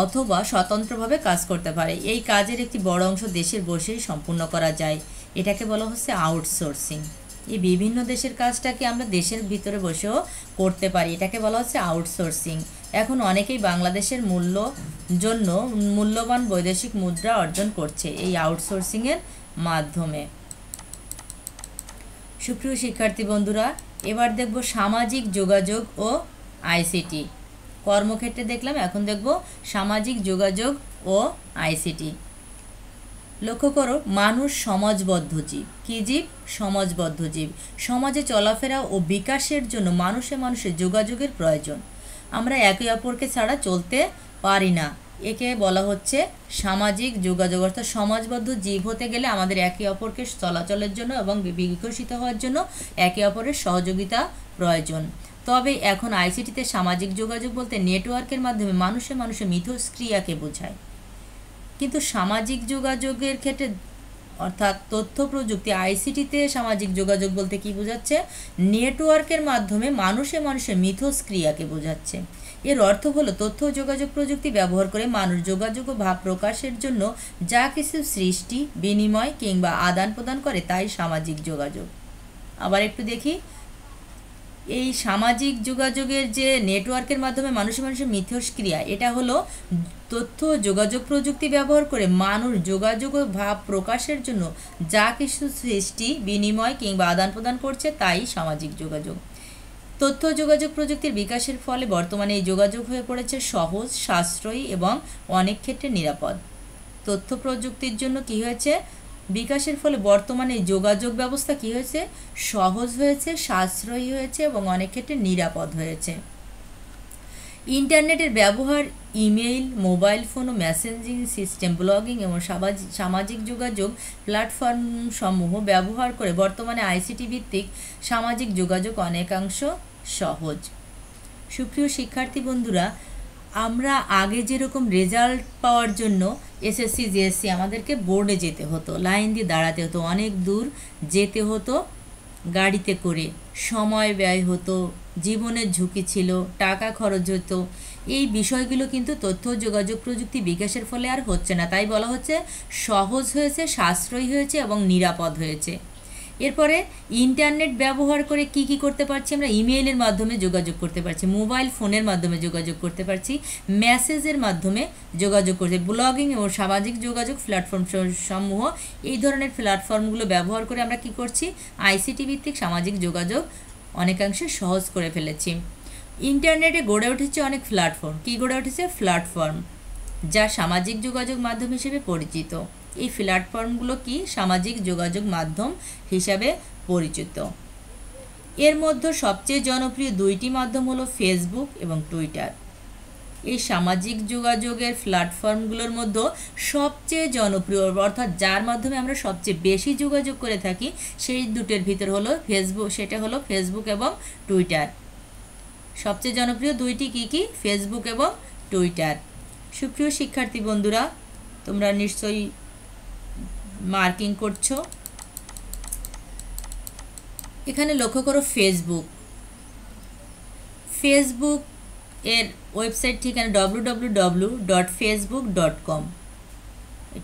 অথবা স্বতন্ত্রভাবে কাজ করতে পারে। এই কাজের একটি বড় অংশ দেশের বসেই সম্পূর্ণ করা যায়। এটাকে বলা হচ্ছে আউটসোর্সিং। এই বিভিন্ন দেশের কাজটাকে আমরা দেশের ভিতরে বসেও করতে পারি, এটাকে বলা হচ্ছে আউটসোর্সিং। এখন অনেকেই বাংলাদেশের জন্য মূল্যবান বৈদেশিক মুদ্রা অর্জন করছে এই আউটসোর্সিংয়ের মাধ্যমে। সুপ্রিয় শিক্ষার্থী বন্ধুরা, এবার দেখব সামাজিক যোগাযোগ ও আইসিটি। কর্মক্ষেত্রে দেখলাম, এখন দেখব সামাজিক যোগাযোগ ও আইসিটি। লক্ষ্য করো, মানুষ সমাজবদ্ধ জীব। কি জীব? সমাজবদ্ধ জীব। সমাজে চলাফেরা ও বিকাশের জন্য মানুষে যোগাযোগের প্রয়োজন। আমরা একে অপরকে ছাড়া চলতে পারি না। একে বলা হচ্ছে সামাজিক যোগাযোগ। অর্থাৎ সমাজবদ্ধ জীব হতে গেলে আমাদের একে অপরকে চলাচলের জন্য এবং বিকশিত হওয়ার জন্য একে অপরের সহযোগিতা প্রয়োজন। তবে এখন আইসিটিতে সামাজিক যোগাযোগ বলতে নেটওয়ার্কের মাধ্যমে মানুষে মিথস্ক্রিয়াকে বোঝায়। কিন্তু সামাজিক যোগাযোগের ক্ষেত্রে অর্থাৎ তথ্য প্রযুক্তি, আইসিটিতে সামাজিক যোগাযোগ বলতে কি বোঝাচ্ছে? নেটওয়ার্কের মাধ্যমে মানুষে মিথস্ক্রিয়াকে বোঝাচ্ছে। এর অর্থ হলো তথ্য ও যোগাযোগ প্রযুক্তি ব্যবহার করে মানুষ যোগাযোগ ও ভাব প্রকাশের জন্য যা কিছু সৃষ্টি, বিনিময় কিংবা আদান প্রদান করে তাই সামাজিক যোগাযোগ। আবার একটু দেখি, এই সামাজিক যোগাযোগের যে নেটওয়ার্কের মাধ্যমে মানুষে মিথস্ক্রিয়া, এটা হলো তথ্য যোগাযোগ প্রযুক্তি ব্যবহার করে মানুষ যোগাযোগ ও ভাব প্রকাশের জন্য যা কিছু সৃষ্টি, বিনিময় কিংবা আদান প্রদান করছে তাই সামাজিক যোগাযোগ। তথ্য যোগাযোগ প্রযুক্তির বিকাশের ফলে বর্তমানে এই যোগাযোগ হয়ে পড়েছে সহজ, সাশ্রয়ী এবং অনেক ক্ষেত্রে নিরাপদ। তথ্য প্রযুক্তির জন্য কি হয়েছে? বিকাশের ফলে বর্তমানে যোগাযোগ ব্যবস্থা কি হয়েছে? সহজ হয়েছে, সাশ্রয়ী হয়েছে এবং অনেক ক্ষেত্রে নিরাপদ হয়েছে। ইন্টারনেটের ব্যবহার, ইমেইল, মোবাইল ফোন ও মেসেঞ্জিং সিস্টেম, ব্লগিং এবং সামাজিক যোগাযোগ প্ল্যাটফর্ম সমূহ ব্যবহার করে বর্তমানে আইসিটি ভিত্তিক সামাজিক যোগাযোগ অনেকাংশ সহজ। সুপ্রিয় শিক্ষার্থী বন্ধুরা, আমরা আগে যেরকম রেজাল্ট পাওয়ার জন্য এসএসসি, জিএসসি আমাদেরকে বোর্ডে যেতে হতো, লাইন দিয়ে দাঁড়াতে হতো, অনেক দূর যেতে হতো গাড়িতে করে, সময় ব্যয় হতো, জীবনের ঝুঁকি ছিল, টাকা খরচ হতো। এই বিষয়গুলো কিন্তু তথ্য যোগাযোগ প্রযুক্তি বিকাশের ফলে আর হচ্ছে না। তাই বলা হচ্ছে সহজ হয়েছে, সাশ্রয়ী হয়েছে এবং নিরাপদ হয়েছে। এরপরে ইন্টারনেট ব্যবহার করে কি কি করতে পারছি আমরা? ইমেইলের মাধ্যমে যোগাযোগ করতে পারছি, মোবাইল ফোনের মাধ্যমে যোগাযোগ করতে পারছি, মেসেজের মাধ্যমে যোগাযোগ করতে, ব্লগিং ও সামাজিক যোগাযোগ প্ল্যাটফর্ম সমূহ, এই ধরনের প্ল্যাটফর্মগুলো ব্যবহার করে আমরা কি করছি? আইসিটি ভিত্তিক সামাজিক যোগাযোগ অনেকাংশে সহজ করে ফেলেছি। ইন্টারনেটে গড়ে উঠেছে অনেক প্ল্যাটফর্ম। কি গড়ে উঠেছে? প্ল্যাটফর্ম, যা সামাজিক যোগাযোগ মাধ্যম হিসেবে পরিচিত। এই প্ল্যাটফর্মগুলো কি? সামাজিক যোগাযোগ মাধ্যম হিসাবে পরিচিত। এর মধ্যে সবচেয়ে জনপ্রিয় দুইটি মাধ্যম হলো ফেসবুক এবং টুইটার। এই সামাজিক যোগাযোগের প্ল্যাটফর্মগুলোর মধ্যে সবচেয়ে জনপ্রিয়, অর্থাৎ যার মাধ্যমে আমরা সবচেয়ে বেশি যোগাযোগ করে থাকি, সেই দুটোর ভিতর হলো ফেসবুক, সেটা হলো ফেসবুক এবং টুইটার। সবচেয়ে জনপ্রিয় দুইটি কি কি? ফেসবুক এবং টুইটার। সুপ্রিয় শিক্ষার্থী বন্ধুরা, তোমরা নিশ্চয়ই মার্কিং করছো। এখানে লক্ষ্য করো ফেসবুক। ফেসবুক এর ওয়েবসাইট ঠিকানা www.facebook.com।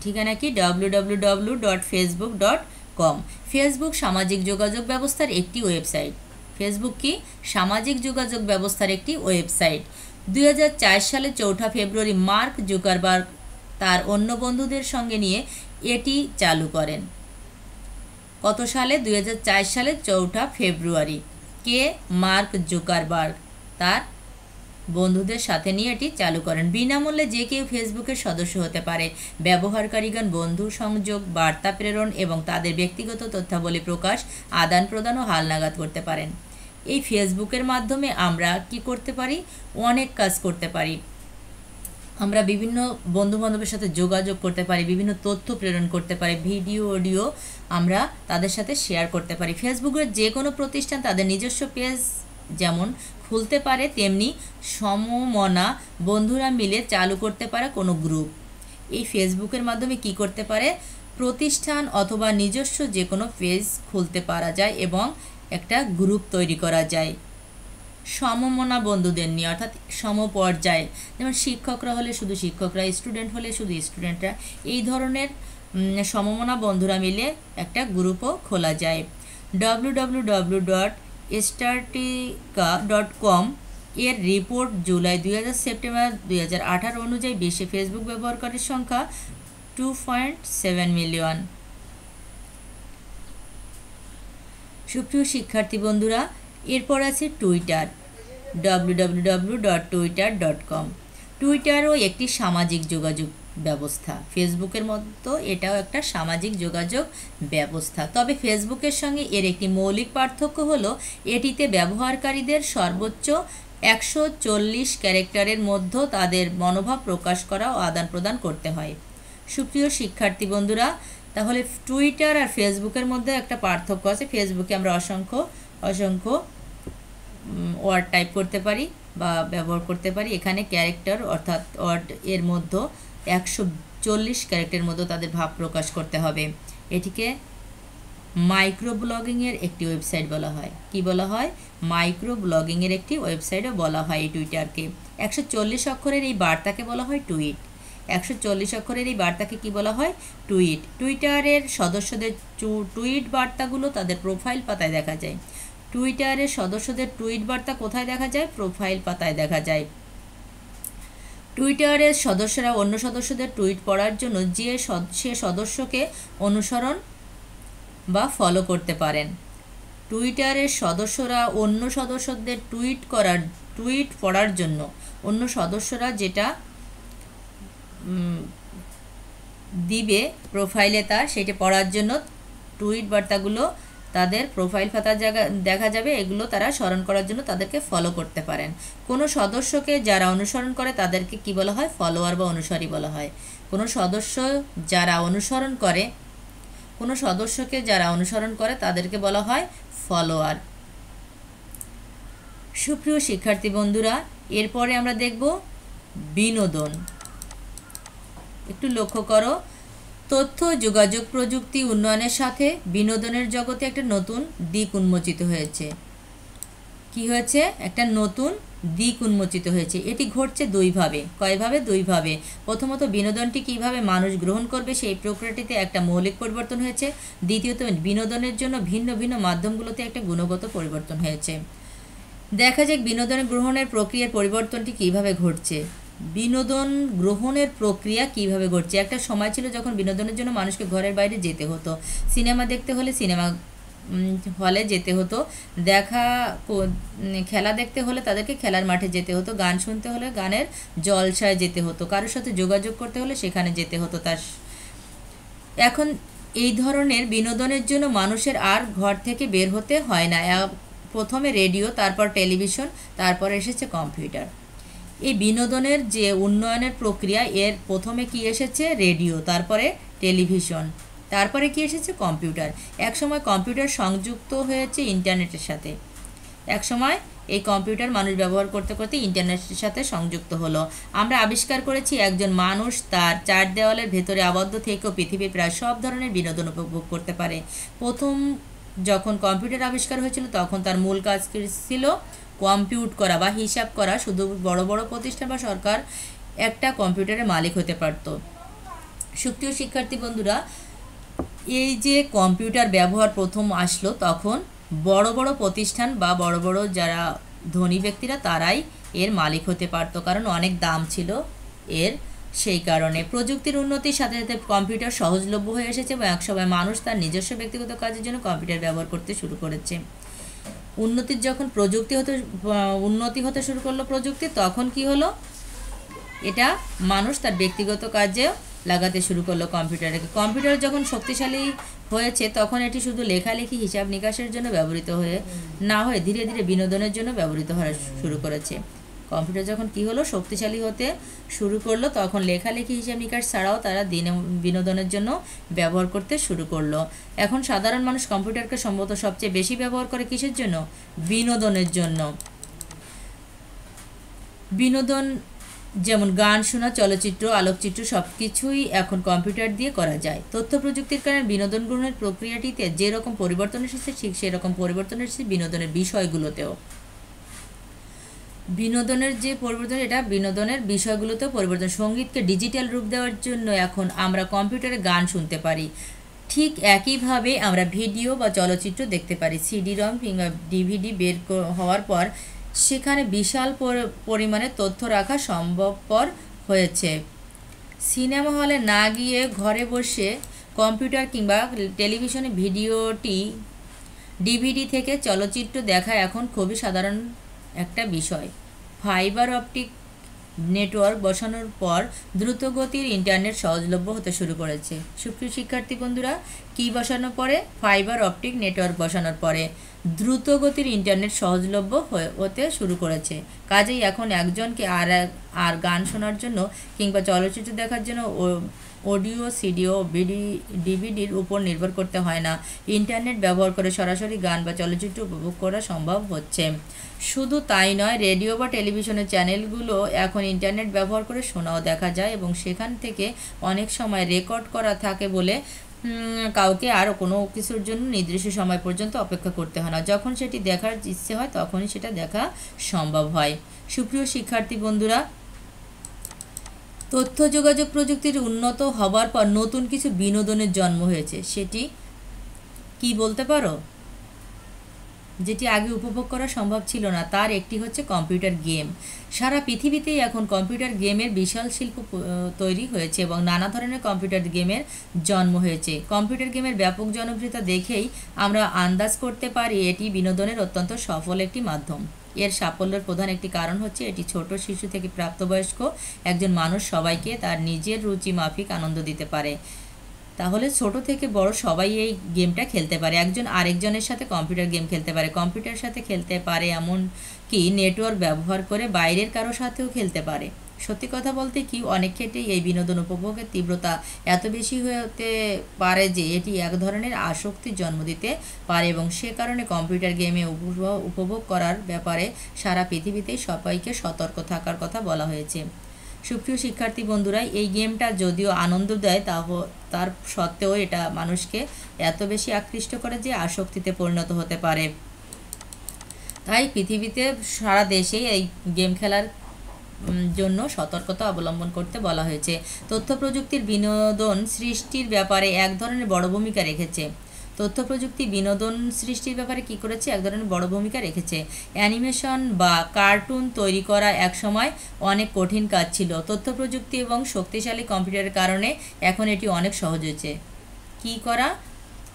ঠিকানা কি? www.facebook.com। ফেসবুক সামাজিক যোগাযোগ ব্যবস্থার একটি ওয়েবসাইট। ফেসবুক কি? সামাজিক যোগাযোগ ব্যবস্থার একটি ওয়েবসাইট। 2004 সালে 4 ফেব্রুয়ারি মার্ক জুকারবার্গ তার অন্য বন্ধুদের সঙ্গে নিয়ে এটি চালু করেন। কত সালে? 2004 সালে 4 ফেব্রুয়ারি। কে? মার্ক জুকারবার্গ তার বন্ধুদের সাথে নিয়ে এটি চালু করেন। বিনামূল্যে যে কেউ ফেসবুকের সদস্য হতে পারে। ব্যবহারকারীগণ বন্ধু সংযোগ, বার্তা প্রেরণ এবং তাদের ব্যক্তিগত তথ্যাবলী প্রকাশ, আদান প্রদান ও হালনাগাদ করতে পারেন। এই ফেসবুকের মাধ্যমে আমরা কি করতে পারি? অনেক কাজ করতে পারি। আমরা বিভিন্ন বন্ধুবান্ধবের সাথে যোগাযোগ করতে পারি, বিভিন্ন তথ্য প্রেরণ করতে পারি, ভিডিও অডিও আমরা তাদের সাথে শেয়ার করতে পারি। ফেসবুকের যে কোনো প্রতিষ্ঠান তাদের নিজস্ব পেজ যেমন খুলতে পারে, তেমনি সমমনা বন্ধুরা মিলে চালু করতে পারে কোনো গ্রুপ। এই ফেসবুকের মাধ্যমে কি করতে পারে? প্রতিষ্ঠান অথবা নিজস্ব যে কোনো পেজ খুলতে পারা যায় এবং একটা গ্রুপ তৈরি করা যায় সমমনা বন্ধুদের নিয়ে, অর্থাৎ সমপর্যায়ে। যেমন শিক্ষকরা হলে শুধু শিক্ষকরা, স্টুডেন্ট হলে শুধু স্টুডেন্টরা, এই ধরনের সমমনা বন্ধুরা মিলে একটা গ্রুপও খোলা যায়। www.statistica.com এর রিপোর্ট জুলাই 2000 সেপ্টেম্বর 2018 অনুযায়ী বিশ্বে ফেসবুক ব্যবহারকারীর সংখ্যা 2.7 মিলিয়ন। সুপ্রিয় শিক্ষার্থী বন্ধুরা, এরপর আছে টুইটার। www.twitter.com। টুইটারও একটি সামাজিক যোগাযোগ ব্যবস্থা। ফেসবুকের মতো এটাও একটা সামাজিক যোগাযোগ ব্যবস্থা। তবে ফেসবুকের সঙ্গে এর একটি মৌলিক পার্থক্য হলো এটিতে ব্যবহারকারীদের সর্বোচ্চ 140 ক্যারেক্টারের মধ্যে তাদের মনোভাব প্রকাশ করা ও আদান প্রদান করতে হয়। সুপ্রিয় শিক্ষার্থী বন্ধুরা, তাহলে টুইটার আর ফেসবুকের মধ্যে একটা পার্থক্য আছে। ফেসবুকে আমরা অসংখ্য ওয়ার্ড টাইপ করতে পারি বা ব্যবহার করতে পারি। এখানে ক্যারেক্টার অর্থাৎ ওয়ার্ড এর মধ্যে 140 ক্যারেক্টারের মধ্যে তাদের ভাব প্রকাশ করতে হবে। এটিকে মাইক্রো ব্লগিংয়ের একটি ওয়েবসাইট বলা হয়। কি বলা হয়? মাইক্রো ব্লগিংয়ের একটি ওয়েবসাইটও বলা হয় এই টুইটারকে। 140 অক্ষরের এই বার্তাকে বলা হয় টুইট। 140 অক্ষরের এই বার্তাকে কি বলা হয়? টুইট। টুইটারের সদস্যদের টুইট বার্তাগুলো তাদের প্রোফাইল পাতায় দেখা যায়। টুইটারের সদস্যদের টুইট বার্তা কোথায় দেখা যায়? প্রোফাইল পাতায় দেখা যায়। টুইটারের সদস্যরা অন্য সদস্যদের টুইট পড়ার জন্য সে সদস্যকে অনুসরণ বা ফলো করতে পারেন। টুইটারের সদস্যরা অন্য সদস্যদের টুইট পড়ার জন্য, অন্য সদস্যরা যেটা দিবে প্রোফাইলে সেটা পড়ার জন্য টুইট বার্তাগুলো তাদের প্রোফাইল পাতা দেখা যাবে। এগুলো তারা স্মরণ করার জন্য তাদেরকে ফলো করতে পারেন। কোনো সদস্যকে যারা অনুসরণ করে তাদেরকে কি বলা হয়? ফলোয়ার বা অনুসারী বলা হয়। কোনো সদস্যকে যারা অনুসরণ করে তাদেরকে বলা হয় ফলোয়ার। সুপ্রিয় শিক্ষার্থী বন্ধুরা, এরপরে আমরা দেখব বিনোদন। একটু লক্ষ্য করো, তথ্য যোগাযোগ প্রযুক্তি উন্নয়নের সাথে বিনোদনের জগতে একটা নতুন দিক উন্মোচিত হয়েছে। কি হয়েছে, একটা নতুন দিক উন্মোচিত হয়েছে। এটি ঘটছে দুইভাবে। কয়ভাবে? দুইভাবে। প্রথমত বিনোদনটি কিভাবে মানুষ গ্রহণ করবে সেই প্রক্রিয়াটিতে একটা মৌলিক পরিবর্তন হয়েছে। দ্বিতীয়ত বিনোদনের জন্য ভিন্ন ভিন্ন মাধ্যমগুলোতে একটা গুণগত পরিবর্তন হয়েছে। দেখা যাক বিনোদন গ্রহণের প্রক্রিয়ার পরিবর্তনটি কিভাবে ঘটছে। বিনোদন গ্রহণের প্রক্রিয়া কিভাবে ঘটছে। একটা সময় ছিল যখন বিনোদনের জন্য মানুষকে ঘরের বাইরে যেতে হতো। সিনেমা দেখতে হলে সিনেমা হলে যেতে হতো, খেলা দেখতে হলে তাদেরকে খেলার মাঠে যেতে হতো, গান শুনতে হলে গানের জলসায় যেতে হতো, কারোর সাথে যোগাযোগ করতে হলে সেখানে যেতে হতো। এখন এই ধরনের বিনোদনের জন্য মানুষের আর ঘর থেকে বের হতে হয় না। প্রথমে রেডিও, তারপর টেলিভিশন, তারপর এসেছে কম্পিউটার। এই বিনোদনের যে উন্নয়নের প্রক্রিয়া, এর প্রথমে কি এসেছে? রেডিও, তারপরে টেলিভিশন, তারপরে কি এসেছে? কম্পিউটার। একসময় কম্পিউটার সংযুক্ত হয়েছে ইন্টারনেটের সাথে। একসময় এই কম্পিউটার মানুষ ব্যবহার করতে করতে ইন্টারনেটের সাথে সংযুক্ত হলো। আমরা আবিষ্কার করেছি একজন মানুষ তার চার দেওয়ালের ভেতরে আবদ্ধ থেকেও পৃথিবীর প্রায় সব ধরনের বিনোদন উপভোগ করতে পারে। প্রথম যখন কম্পিউটার আবিষ্কার হয়েছিল তখন তার মূল কাজ ছিল কম্পিউট করা বা হিসাব করা। শুধু বড় বড় প্রতিষ্ঠান বা সরকার একটা কম্পিউটারের মালিক হতে পারত। সুপ্রিয় শিক্ষার্থী বন্ধুরা, এই যে কম্পিউটার ব্যবহার প্রথম আসলো তখন বড় বড় প্রতিষ্ঠান বা বড় বড় যারা ধনী ব্যক্তিরা তারাই এর মালিক হতে পারত, কারণ অনেক দাম ছিল এর। সেই কারণে প্রযুক্তির উন্নতির সাথে সাথে কম্পিউটার সহজলভ্য হয়ে এসেছে এবং একসময় মানুষ তার নিজস্ব ব্যক্তিগত কাজের জন্য কম্পিউটার ব্যবহার করতে শুরু করেছে। যখন উন্নতি হতে শুরু করলো প্রযুক্তি, তখন কি হলো, এটা মানুষ তার ব্যক্তিগত কাজে লাগাতে শুরু করলো কম্পিউটারকে। কম্পিউটার যখন শক্তিশালী হয়েছে তখন এটি শুধু লেখালেখি, হিসাব নিকাশের জন্য ব্যবহৃত না হয়ে ধীরে ধীরে বিনোদনের জন্য ব্যবহৃত হওয়া শুরু করেছে। কম্পিউটার যখন কি হলো, শক্তিশালী হতে শুরু করলো, তখন লেখালেখি, হিসাব নিকাশ ছাড়াও তারা বিনোদনের জন্য ব্যবহার করতে শুরু করলো। এখন সাধারণ মানুষ কম্পিউটারকে সম্ভবত সবচেয়ে বেশি ব্যবহার করে কিসের জন্য? বিনোদনের জন্য। বিনোদন যেমন গান শোনা, চলচ্চিত্র, আলোকচিত্র সব কিছুই এখন কম্পিউটার দিয়ে করা যায়। তথ্য প্রযুক্তির কারণে বিনোদন গ্রহণের প্রক্রিয়াটিতে যেরকম পরিবর্তন এসেছে ঠিক সেরকম পরিবর্তন এসেছে বিনোদনের বিষয়গুলোতেও। বিনোদনের যে পরিবর্তন, এটা বিনোদনের বিষয়গুলোতেও পরিবর্তন। সঙ্গীতকে ডিজিটাল রূপ দেওয়ার জন্য এখন আমরা কম্পিউটারে গান শুনতে পারি। ঠিক একইভাবে আমরা ভিডিও বা চলচ্চিত্র দেখতে পারি। সিডি-রম কিংবা ডিভিডি বের হওয়ার পর সেখানে বিশাল পরিমাণে তথ্য রাখা সম্ভবপর হয়েছে। সিনেমা হলে না গিয়ে ঘরে বসে কম্পিউটার কিংবা টেলিভিশনে ডিভিডি থেকে চলচ্চিত্র দেখা এখন খুবই সাধারণ একটা বিষয়। ফাইবার অপটিক নেটওয়ার্ক বসানোর পর দ্রুতগতির ইন্টারনেট সহজলভ্য হতে শুরু করেছে। সুপ্রিয় শিক্ষার্থী বন্ধুরা, কি বসানোর পরে? ফাইবার অপটিক নেটওয়ার্ক বসানোর পরে দ্রুতগতির ইন্টারনেট সহজলভ্য হতে শুরু করেছে। কাজেই এখন একজনকে আর গান শোনার জন্য কিংবা চলচ্চিত্র দেখার জন্য অডিও, সিডিও, ডিভিডির উপর নির্ভর করতে হয় না। ইন্টারনেট ব্যবহার করে সরাসরি গান বা চলচ্চিত্র উপভোগ করা সম্ভব হচ্ছে। শুধু তাই নয়, রেডিও বা টেলিভিশনের চ্যানেলগুলো এখন ইন্টারনেট ব্যবহার করে শোনাও দেখা যায় এবং সেখান থেকে অনেক সময় রেকর্ড করা থাকে বলে কাউকে আরও কোনো কিছুর জন্য নির্দিষ্ট সময় পর্যন্ত অপেক্ষা করতে হয় না। যখন সেটি দেখার ইচ্ছে হয় তখনই সেটা দেখা সম্ভব হয়। সুপ্রিয় শিক্ষার্থী বন্ধুরা, তথ্য যোগাযোগ প্রযুক্তির উন্নত হবার পর নতুন কিছু বিনোদনের জন্ম হয়েছে। সেটি কি বলতে পারো? যেটি আগে উপভোগ করা সম্ভব ছিল না, তার একটি হচ্ছে কম্পিউটার গেম। সারা পৃথিবীতেই এখন কম্পিউটার গেমের বিশাল শিল্প তৈরি হয়েছে এবং নানা ধরনের কম্পিউটার গেমের জন্ম হয়েছে। কম্পিউটার গেমের ব্যাপক জনপ্রিয়তা দেখেই আমরা আন্দাজ করতে পারি এটি বিনোদনের অত্যন্ত সফল একটি মাধ্যম। এর সাফল্যের প্রধান একটি কারণ হচ্ছে এটি ছোট শিশু থেকে প্রাপ্তবয়স্ক একজন মানুষ সবাইকে তার নিজের রুচি মাফিক আনন্দ দিতে পারে। তাহলে ছোট থেকে বড় সবাই এই গেমটা খেলতে পারে। একজন আরেকজনের সাথে কম্পিউটার গেম খেলতে পারে, কম্পিউটারের সাথে খেলতে পারে, এমনকি নেটওয়ার্ক ব্যবহার করে বাইরের কারো সাথেও খেলতে পারে। সত্যি কথা বলতে কি, অনেক ক্ষেত্রেই এই বিনোদন উপভোগের তীব্রতা এত বেশি হতে পারে যে এটি এক ধরনের আসক্তির জন্ম দিতে পারে এবং সে কারণে কম্পিউটার গেমে উপভোগ করার ব্যাপারে সারা পৃথিবীতেই সবাইকে সতর্ক থাকার কথা বলা হয়েছে। সুপ্রিয় শিক্ষার্থী বন্ধুরা, এই গেমটা যদিও আনন্দ দেয় তার সত্ত্বেও এটা মানুষকে এত বেশি আকৃষ্ট করে যে আসক্তিতে পরিণত হতে পারে। তাই পৃথিবীতে সারা দেশেই এই গেম খেলার জন্য সতর্কতা অবলম্বন করতে বলা হয়েছে। তথ্য প্রযুক্তির বিনোদন সৃষ্টির ব্যাপারে এক ধরনের বড় ভূমিকা রেখেছে। তথ্য প্রযুক্তি বিনোদন সৃষ্টির ব্যাপারে কী করেছে? এক ধরনের বড় ভূমিকা রেখেছে। অ্যানিমেশন বা কার্টুন তৈরি করা একসময় অনেক কঠিন কাজ ছিল। তথ্য প্রযুক্তি এবং শক্তিশালী কম্পিউটারের কারণে এখন এটি অনেক সহজ হয়েছে। কী করা?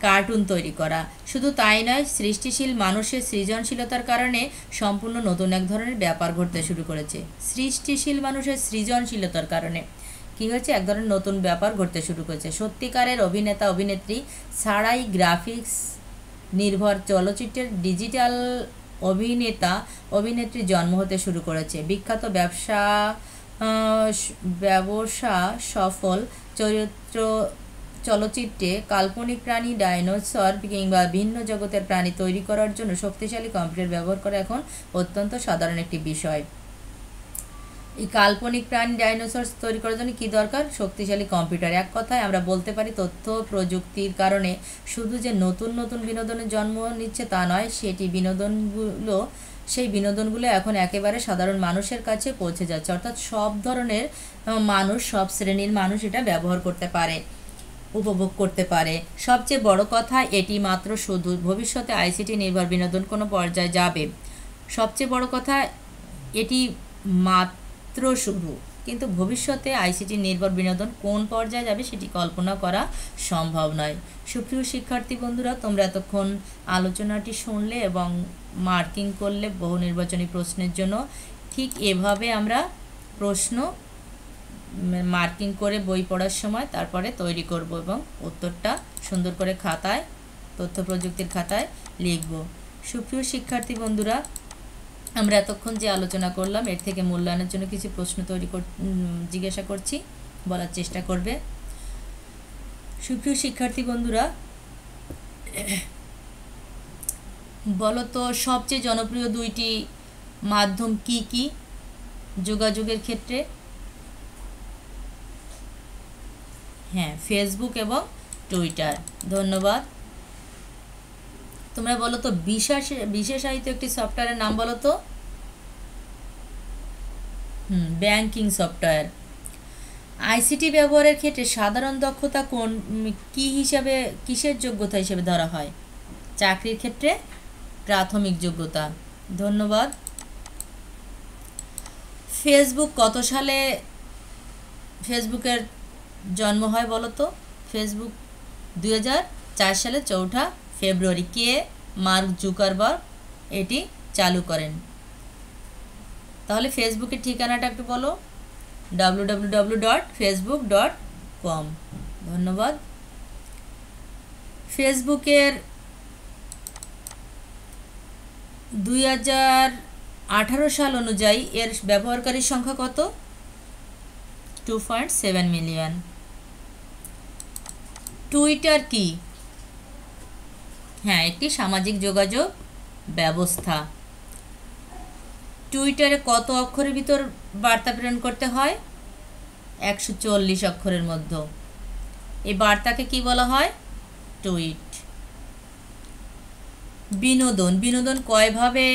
কার্টুন তৈরি করা। শুধু তাই নয়, সৃষ্টিশীল মানুষের সৃজনশীলতার কারণে সম্পূর্ণ নতুন এক ধরনের ব্যাপার ঘটতে শুরু করেছে। সৃষ্টিশীল মানুষের সৃজনশীলতার কারণে কী হয়েছে? এক ধরনের নতুন ব্যাপার ঘটতে শুরু করেছে। সত্যিকারের অভিনেতা অভিনেত্রী ছাড়াই গ্রাফিক্স নির্ভর চলচ্চিত্রের ডিজিটাল অভিনেতা অভিনেত্রীর জন্ম হতে শুরু করেছে। বিখ্যাত ব্যবসা সফল চরিত্র চলচ্চিত্রে কাল্পনিক প্রাণী, ডাইনোসর কিংবা ভিন্ন জগতের প্রাণী তৈরি করার জন্য শক্তিশালী কম্পিউটার ব্যবহার করা এখন অত্যন্ত সাধারণ একটি বিষয়। এই কাল্পনিক প্রাণী, ডাইনোসর তৈরি করার জন্য কী দরকার? শক্তিশালী কম্পিউটার। এক কথায় আমরা বলতে পারি তথ্য প্রযুক্তির কারণে শুধু যে নতুন নতুন বিনোদনের জন্ম নিচ্ছে তা নয়, সেই বিনোদনগুলো এখন একেবারে সাধারণ মানুষের কাছে পৌঁছে যাচ্ছে। অর্থাৎ সব ধরনের মানুষ, সব শ্রেণীর মানুষ এটা ব্যবহার করতে পারে, উপভোগ করতে পারে। সবচেয়ে বড় কথা, এটি মাত্র শুধু। ভবিষ্যতে আইসিটি নির্ভর বিনোদন কোনো পর্যায়ে যাবে। সবচেয়ে বড় কথা, এটি মাত্র শুরু, কিন্তু ভবিষ্যতে আইসিটি নির্ভর বিনোদন কোন পর্যায়ে যাবে সেটি কল্পনা করা সম্ভব নয়। সুপ্রিয় শিক্ষার্থী বন্ধুরা, তোমরা এতক্ষণ আলোচনাটি শুনলে এবং মার্কিং করলে বহু নির্বাচনী প্রশ্নের জন্য। ঠিক এভাবে আমরা প্রশ্ন মার্কিং করে বই পড়ার সময় তারপরে তৈরি করব এবং উত্তরটা সুন্দর করে খাতায়, তথ্য প্রযুক্তির খাতায় লিখব। সুপ্রিয় শিক্ষার্থী বন্ধুরা, আমরা এতক্ষণ যে আলোচনা করলাম এর থেকে মূল্যায়নের জন্য কিছু প্রশ্ন জিজ্ঞাসা করছি, বলার চেষ্টা করবে। সুপ্রিয় শিক্ষার্থী বন্ধুরা, বলো তো সবচেয়ে জনপ্রিয় দুইটি মাধ্যম কি কি যোগাযোগের ক্ষেত্রে? হ্যাঁ, ফেসবুক এবং টুইটার। ধন্যবাদ। তোমরা বলো তো বিশেষায়িত একটি সফটওয়্যারের নাম বলো তো। Banking software. আইসিটি ব্যবহারের ক্ষেত্রে সাধারণ দক্ষতা কিসের যোগ্যতা হিসেবে ধরা হয়? চাকরির ক্ষেত্রে প্রাথমিক যোগ্যতা। ধন্যবাদ। ফেসবুক কত সালে ফেসবুকের জন্ম হয় বলো তো? ফেসবুক 2004 সালে 4 ফেব্রুয়ারি। কে? মার্ক জুকারবার্গ এটি চালু করেন। তাহলে ফেসবুকের ঠিকানাটা একটু বলো। www.facebook.com। ধন্যবাদ। ফেসবুকের 2018 সাল অনুযায়ী এর ব্যবহারকারীর সংখ্যা কত? 2.7 মিলিয়ন। টুইটার কি? হ্যাঁ, একটি সামাজিক যোগাযোগ ব্যবস্থা। টুইটারে কত অক্ষরের ভিতর বার্তা প্রেরণ করতে হয়? 140 অক্ষরের মধ্যে। এই বার্তাকে কি বলা হয়? টুইট। বিনোদন কয়ভাবে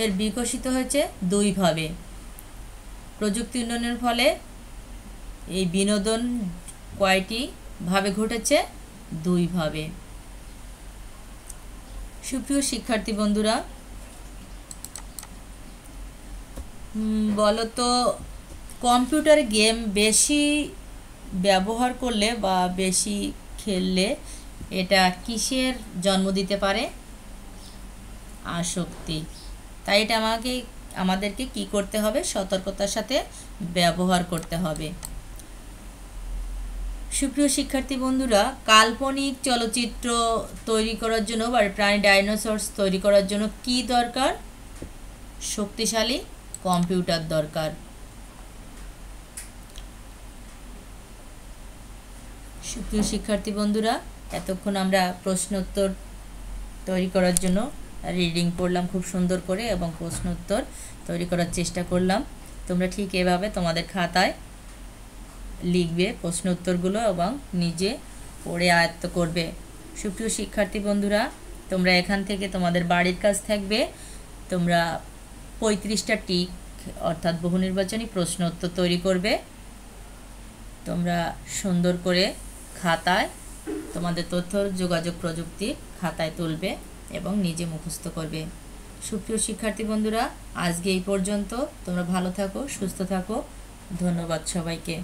এর বিকশিত হয়েছে? 2 ভাবে। প্রযুক্তি উন্নয়নের ফলে এই বিনোদন কয়টি ভাবে ঘটেছে? 2 ভাবে। সুপ্রিয় শিক্ষার্থী বন্ধুরা, বলো তো কম্পিউটার গেম বেশি ব্যবহার করলে বা বেশি খেললে এটা কিসের জন্ম দিতে পারে? আসক্তি। তাই এটা আমাদেরকে কি করতে হবে? সতর্কতার সাথে ব্যবহার করতে হবে। সুপ্রিয় শিক্ষার্থী বন্ধুরা, কাল্পনিক চলচ্চিত্র তৈরি করার জন্য বা প্রাণী, ডাইনোসরস তৈরি করার জন্য কি দরকার? শক্তিশালী কম্পিউটার দরকার। সুপ্রিয় শিক্ষার্থী বন্ধুরা, এতক্ষণ আমরা প্রশ্নোত্তর তৈরি করার জন্য রিডিং পড়লাম খুব সুন্দর করে এবং প্রশ্নোত্তর তৈরি করার চেষ্টা করলাম। তোমরা ঠিক এভাবে তোমাদের খাতায় লিখবে প্রশ্নোত্তরগুলো এবং নিজে পড়ে আয়ত্ত করবে। সুপ্রিয় শিক্ষার্থী বন্ধুরা, তোমরা এখান থেকে তোমাদের বাড়ির কাজ থাকবে, তোমরা 35টা টিক অর্থাৎ বহু নির্বাচনী প্রশ্ন উত্তর তৈরি করবে। তোমরা সুন্দর করে খাতায় তোমাদের তথ্য যোগাযোগ প্রযুক্তি খাতায় তুলবে এবং নিজে মুখস্থ করবে। সুপ্রিয় শিক্ষার্থী বন্ধুরা, আজকে এই পর্যন্ত। তোমরা ভালো থাকো, সুস্থ থাকো। ধন্যবাদ সবাইকে।